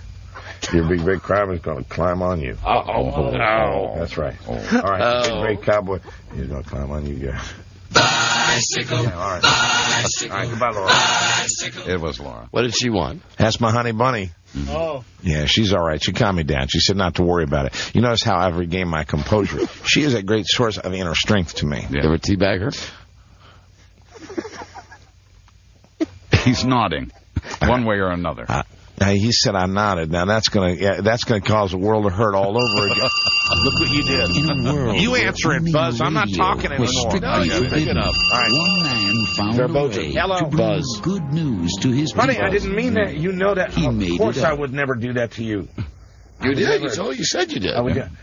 Your big crab is going to climb on you. Oh. That's right. All right. Big brave cowboy. He's going to climb on you guys. Bicycle. Yeah, all right. Bicycle. All right, goodbye, Laura. Bicycle. It was Laura. What did she want? That's my honey bunny. Oh. Yeah, she's all right. She calmed me down. She said not to worry about it. You notice how I've regained my composure. She is a great source of inner strength to me. You ever teabag her? He's nodding, one way or another. He said I nodded. Now that's gonna cause a world of hurt all over again. Look what you did. In a world you answer it, Buzz. I'm not talking anymore. No, you pick it up. All right. One man found a way to bring Buzz. good news to his Honey, people. I didn't mean that. You know that. He made of course, it up. I would never do that to you. You did. You said you did.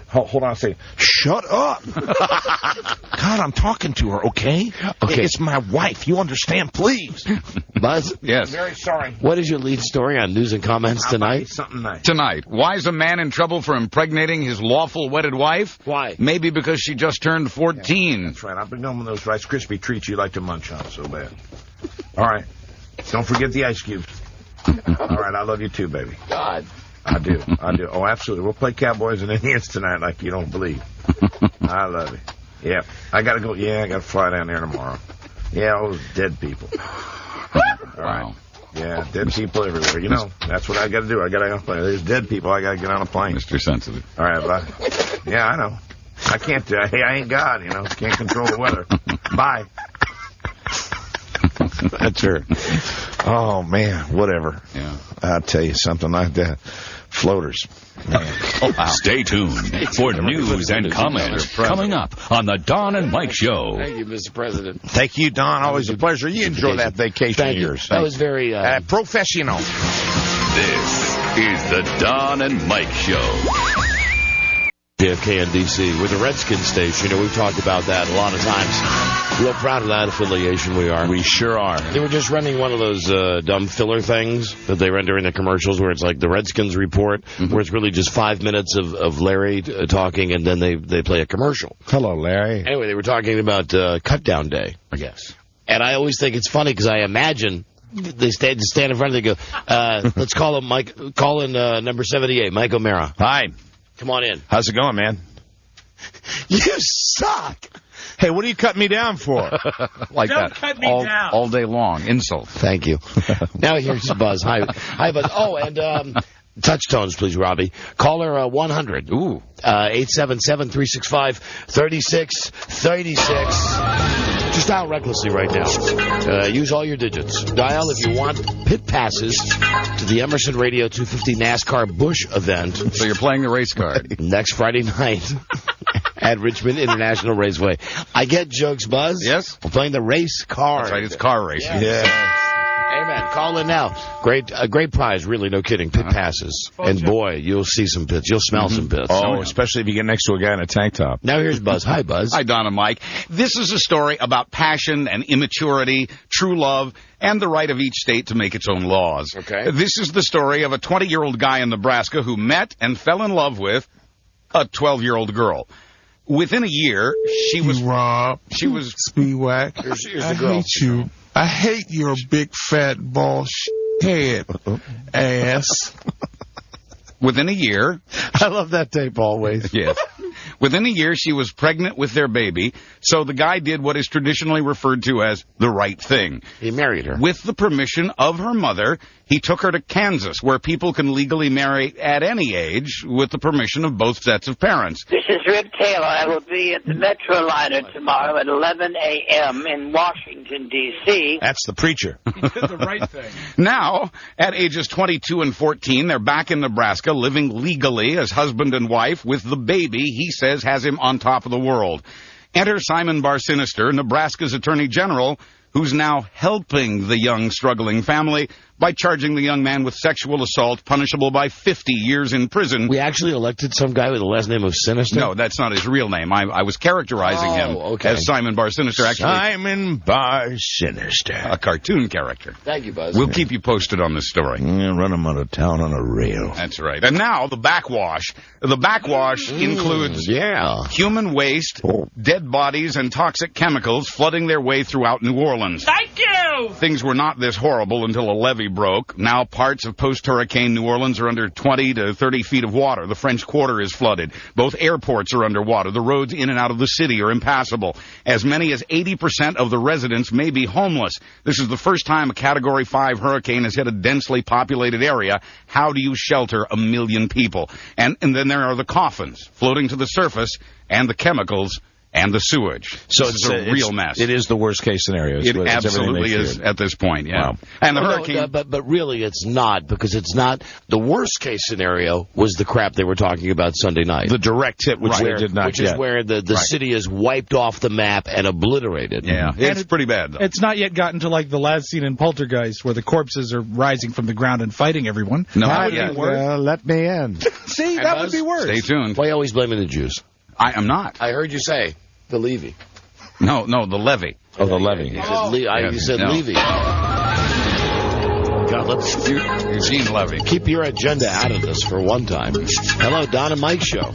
Hold on a second. Shut up. God, I'm talking to her, okay? Okay. It's my wife. You understand, please. Buzz? Yes. I'm very sorry. What is your lead story on News and Comments tonight? Something nice. Tonight, why is a man in trouble for impregnating his lawful wedded wife? Why? Maybe because she just turned 14. That's right. I've been knowing those Rice Krispie treats you like to munch on so bad. All right. Don't forget the ice cubes. All right. I love you too, baby. God. I do. Oh, absolutely. We'll play Cowboys and Indians tonight like you don't believe. I love it. Yeah. I got to go. Yeah, I got to fly down there tomorrow. Yeah, all those dead people. All right. Yeah, dead people everywhere. You know, that's what I got to do. I got to play. There's dead people. I got to get on a plane. Mr. Sensitive. All right, bye. Yeah, I know. I can't. Hey, I ain't God, you know. Can't control the weather. Bye. That's her. Oh, man. Whatever. Yeah. I'll tell you something like that. Floaters. Man. Oh, wow. Stay tuned for news and comments coming up on the Don and Mike Show. Thank you, Mr. President. Thank you, Don. Always a pleasure. You enjoy that vacation of yours. That was very... professional. This is the Don and Mike Show. JFK and D.C. We're the Redskins station. You know, we've talked about that a lot of times. Real proud of that affiliation we are. We sure are. They were just running one of those dumb filler things that they run during the commercials where it's like the Redskins report, where it's really just 5 minutes of Larry talking, and then they play a commercial. Hello, Larry. Anyway, they were talking about Cut Down Day. Yes. And I always think it's funny because I imagine they stand in front and they go, let's call him Mike. Call in number 78, Mike O'Mara. Hi. Come on in. How's it going, man? You suck. Hey, what are you cutting me down for? Like Don't that. cut me down. All day long. Insult. Thank you. Now here's Buzz. Hi, Buzz. Oh, and touch tones, please, Robbie. Caller 100. Ooh. 877-365-3636. Just dial recklessly right now. Use all your digits. Dial if you want pit passes to the Emerson Radio 250 NASCAR Busch event. So you're playing the race card. Next Friday night at Richmond International Raceway. I get jokes, Buzz. Yes? We're playing the race card. That's right, it's car racing. Yeah. Amen. Call in now. Great prize, really, no kidding. Pit passes. And boy, you'll see some pits. You'll smell some pits. Oh, especially if you get next to a guy in a tank top. Now here's Buzz. Hi, Buzz. Hi, Don and Mike. This is a story about passion and immaturity, true love, and the right of each state to make its own laws. Okay. This is the story of a 20-year-old guy in Nebraska who met and fell in love with a 12-year-old girl. Within a year, she was Speedwack. Here's I the girl. hate you. I hate your big fat bald head ass. Within a year, I love that tape always. Yes. Within a year, she was pregnant with their baby, so the guy did what is traditionally referred to as the right thing. He married her. With the permission of her mother, he took her to Kansas, where people can legally marry at any age with the permission of both sets of parents. This is Rip Taylor. I will be at the Metroliner tomorrow at 11 a.m. in Washington, D.C. That's the preacher. He did the right thing. Now, at ages 22 and 14, they're back in Nebraska, living legally as husband and wife with the baby he says has him on top of the world. Enter Simon Bar-Sinister, Nebraska's Attorney General, who's now helping the young, struggling family by charging the young man with sexual assault, punishable by 50 years in prison. We actually elected some guy with the last name of Sinister? No, that's not his real name. I was characterizing him as Simon Bar-Sinister. Actually, Simon Bar-Sinister. A cartoon character. Thank you, Buzz. We'll keep you posted on this story. Run him out of town on a rail. That's right. And now, the backwash. The backwash includes human waste, dead bodies, and toxic chemicals flooding their way throughout New Orleans. Thank you! Things were not this horrible until a levee broke. Now parts of post-hurricane New Orleans are under 20 to 30 feet of water. The French Quarter is flooded. Both airports are underwater. The roads in and out of the city are impassable. As many as 80% of the residents may be homeless. This is the first time a Category 5 hurricane has hit a densely populated area. How do you shelter 1 million people? And then there are the coffins floating to the surface and the chemicals and the sewage. So it's a real mess. It is the worst case scenario. It absolutely is at this point, yeah. Wow. And the hurricane... But really it's not, because it's not... The worst case scenario was the crap they were talking about Sunday night. The direct hit, which they did not Which get. is where the city is wiped off the map and obliterated. Yeah, it's pretty bad, though. It's not yet gotten to like the last scene in Poltergeist where the corpses are rising from the ground and fighting everyone. No, that would be worse. Let me in. See, that would be worse. Stay tuned. Why are you always blaming the Jews? I am not. I heard you say the Levy. No, the levee. Oh, the levee. You said Levy. God, let's Eugene Levy. Keep your agenda out of this for one time. Hello, Don and Mike Show.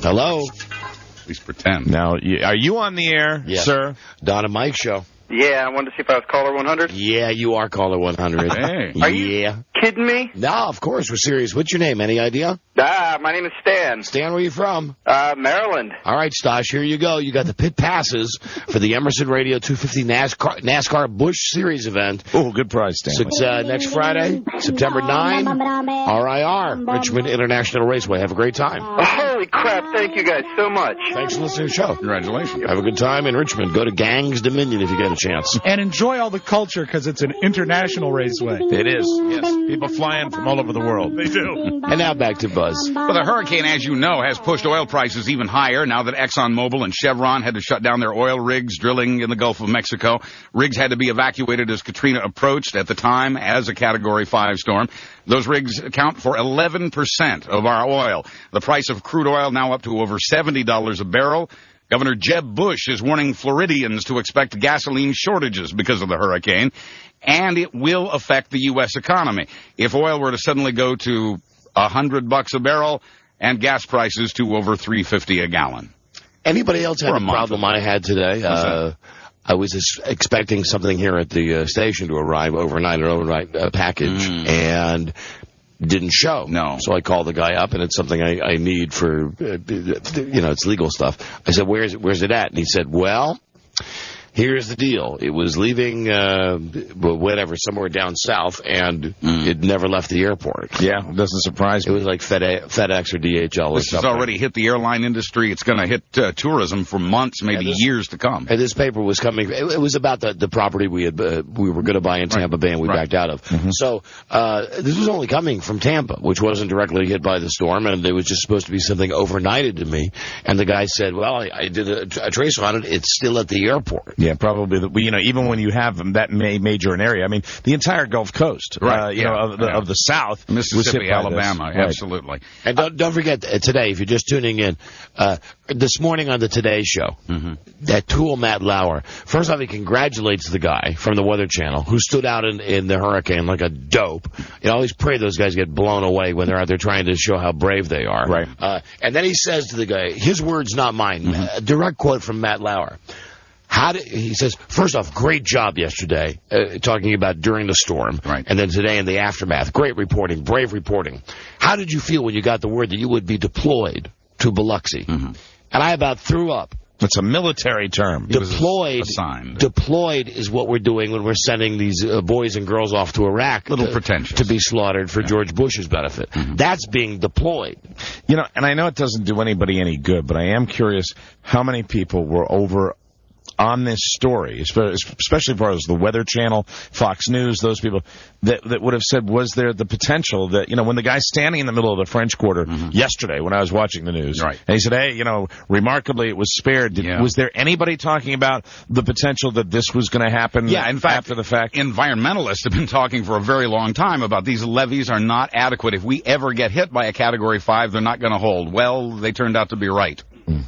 Hello. At least pretend. Now, are you on the air, sir? Don and Mike Show. Yeah, I wanted to see if I was caller 100. Yeah, you are caller 100. Hey. Are you kidding me? No, of course, we're serious. What's your name? Any idea? My name is Stan. Stan, where are you from? Maryland. All right, Stosh, here you go. You got the pit passes for the Emerson Radio 250 NASCAR Busch Series event. Oh, good prize, Stan. So it's next Friday, September 9, RIR, Richmond International Raceway. Have a great time. Oh, holy crap, thank you guys so much. Thanks for listening to the show. Congratulations. Have a good time in Richmond. Go to Gangs Dominion if you get a chance. And enjoy all the culture because it's an international raceway. It is, yes. People flying from all over the world. They do. And now back to Buzz. Well, the hurricane, as you know, has pushed oil prices even higher now that ExxonMobil and Chevron had to shut down their oil rigs drilling in the Gulf of Mexico. Rigs had to be evacuated as Katrina approached, at the time as a Category 5 storm. Those rigs account for 11% of our oil. The price of crude oil now up to over $70 a barrel. Governor Jeb Bush is warning Floridians to expect gasoline shortages because of the hurricane, and it will affect the U.S. economy. If oil were to suddenly go to $100 a barrel and gas prices to over $3.50 a gallon. Anybody else had a problem I had today? I was expecting something here at the station to arrive overnight, an overnight package, and didn't show. No. So I called the guy up, and it's something I need for, it's legal stuff. I said, where's it at? And he said, well, here's the deal. It was leaving, somewhere down south, and it never left the airport. Yeah, it doesn't surprise me. It was like FedEx or DHL. This has already hit the airline industry. It's going to hit tourism for months, maybe years to come. And this paper was coming. It was about the property we were going to buy in Tampa Bay, and we backed out of. Mm-hmm. So this was only coming from Tampa, which wasn't directly hit by the storm, and it was just supposed to be something overnighted to me. And the guy said, well, I did a trace on it. It's still at the airport. Yeah. Yeah, probably. Even when you have that major an area, I mean, the entire Gulf Coast, right? Of the South, Mississippi, Alabama, absolutely. And don't forget today, if you're just tuning in, this morning on the Today Show, that tool Matt Lauer. First off, he congratulates the guy from the Weather Channel who stood out in the hurricane like a dope. You always pray those guys get blown away when they're out there trying to show how brave they are. Right. And then he says to the guy, his words, not mine. A direct quote from Matt Lauer. He says, first off, great job yesterday, talking about during the storm, right. And then today in the aftermath. Great reporting, brave reporting. How did you feel when you got the word that you would be deployed to Biloxi? And I about threw up. It's a military term. Deployed. Deployed is what we're doing when we're sending these boys and girls off to Iraq. Pretentious. To be slaughtered for George Bush's benefit. That's being deployed. And I know it doesn't do anybody any good, but I am curious how many people were over on this story, especially as far as the Weather Channel, Fox News, those people that would have said, was there the potential that, when the guy's standing in the middle of the French Quarter yesterday when I was watching the news, right. And he said, hey, remarkably it was spared. Was there anybody talking about the potential that this was going to happen in fact, after the fact? Environmentalists have been talking for a very long time about these levees are not adequate. If we ever get hit by a Category 5, they're not going to hold. Well, they turned out to be right.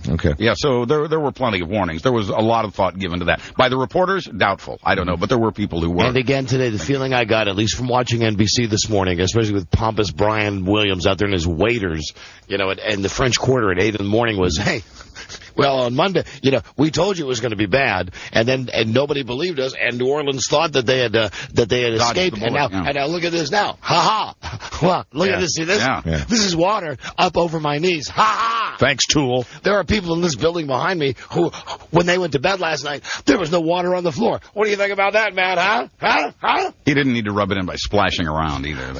Okay. Yeah, so there were plenty of warnings. There was a lot of thought given to that. By the reporters, doubtful. I don't know, but there were people who were. And again today, the feeling I got, at least from watching NBC this morning, especially with pompous Brian Williams out there in his waders, and the French Quarter at 8 in the morning was, hey, well, on Monday, we told you it was going to be bad, and nobody believed us, and New Orleans thought that they had escaped, and now look at this now, ha ha, well, look at this, see this, this is water up over my knees, ha ha. Thanks, Tool. There are people in this building behind me who, when they went to bed last night, there was no water on the floor. What do you think about that, Matt? Huh? He didn't need to rub it in by splashing around either.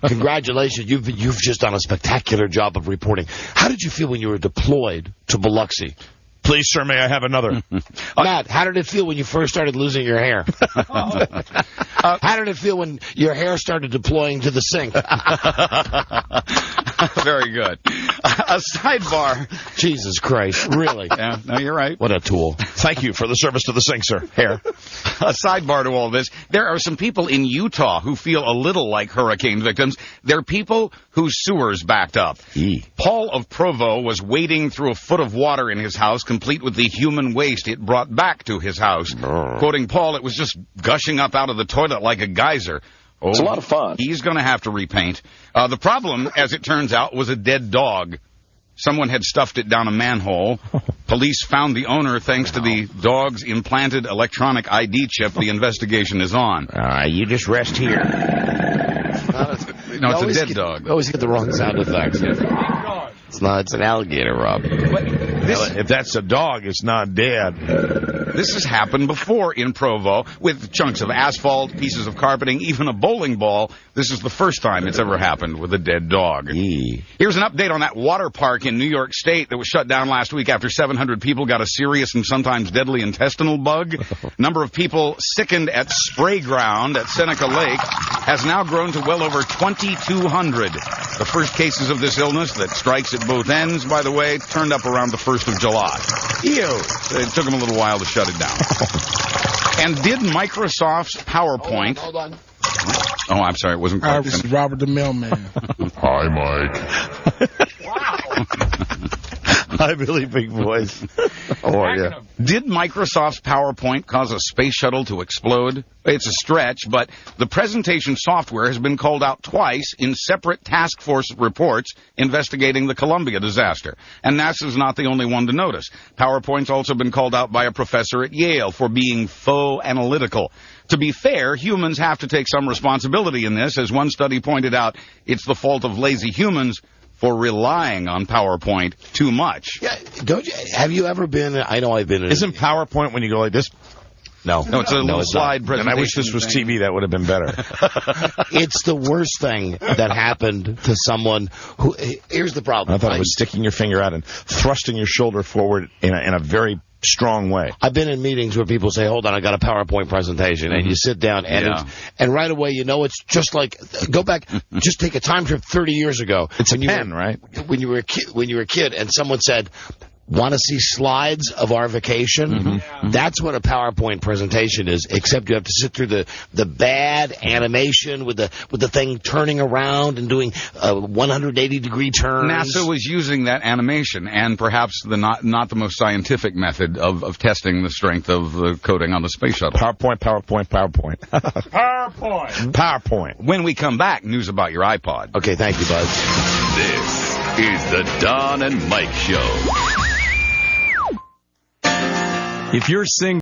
Congratulations, you've just done a spectacular job of reporting. How did you feel when you were deployed to Biloxi? Please, sir, may I have another? Matt, how did it feel when you first started losing your hair? How did it feel when your hair started deploying to the sink? Very good. A sidebar. Jesus Christ, really? Yeah, no, you're right. What a tool. Thank you for the service to the sink, sir. Hair. A sidebar to all this. There are some people in Utah who feel a little like hurricane victims. They're people whose sewers backed up. Paul of Provo was wading through a foot of water in his house, complete with the human waste it brought back to his house. Quoting Paul, it was just gushing up out of the toilet like a geyser. It's a lot of fun. He's going to have to repaint. The problem, as it turns out, was a dead dog. Someone had stuffed it down a manhole. Police found the owner thanks to the dog's implanted electronic ID chip. The investigation is on. You just rest here. No, it's a dead dog. I always get the wrong sound effects. It's an alligator, Rob. If that's a dog, it's not dead. This has happened before in Provo with chunks of asphalt, pieces of carpeting, even a bowling ball. This is the first time it's ever happened with a dead dog. Here's an update on that water park in New York State that was shut down last week after 700 people got a serious and sometimes deadly intestinal bug. Number of people sickened at Spray Ground at Seneca Lake has now grown to well over 2,200. The first cases of this illness that strikes at both ends, by the way, turned up around the 1st of July. It took them a little while to shut it down. And did Microsoft's PowerPoint... Hold on. Oh, I'm sorry, it wasn't quite This is Robert the Mailman. Hi, Mike. Hi, Billy Big Voice. How are you? Did Microsoft's PowerPoint cause a space shuttle to explode? It's a stretch, but the presentation software has been called out twice in separate task force reports investigating the Columbia disaster. And NASA's not the only one to notice. PowerPoint's also been called out by a professor at Yale for being faux analytical. To be fair, humans have to take some responsibility in this. As one study pointed out, it's the fault of lazy humans for relying on PowerPoint too much. Yeah, don't you? Have you ever been? I know I've been. Isn't PowerPoint when you go like this? No, it's a little slide presentation. And I wish this was TV. That would have been better. It's the worst thing that happened to someone who. Here's the problem. I thought it was sticking your finger out and thrusting your shoulder forward in a very strong way. I've been in meetings where people say, hold on, I got a PowerPoint presentation, and you sit down, and and right away you know it's just like, go back, just take a time trip 30 years ago. It's a pen, right? When you were a kid, and someone said, want to see slides of our vacation? That's what a PowerPoint presentation is, except you have to sit through the bad animation with the thing turning around and doing 180-degree turns. NASA was using that animation and perhaps the not the most scientific method of testing the strength of the coating on the space shuttle. PowerPoint. PowerPoint. When we come back, news about your iPod. Okay, thank you, Buzz. This is the Don and Mike Show. If you're single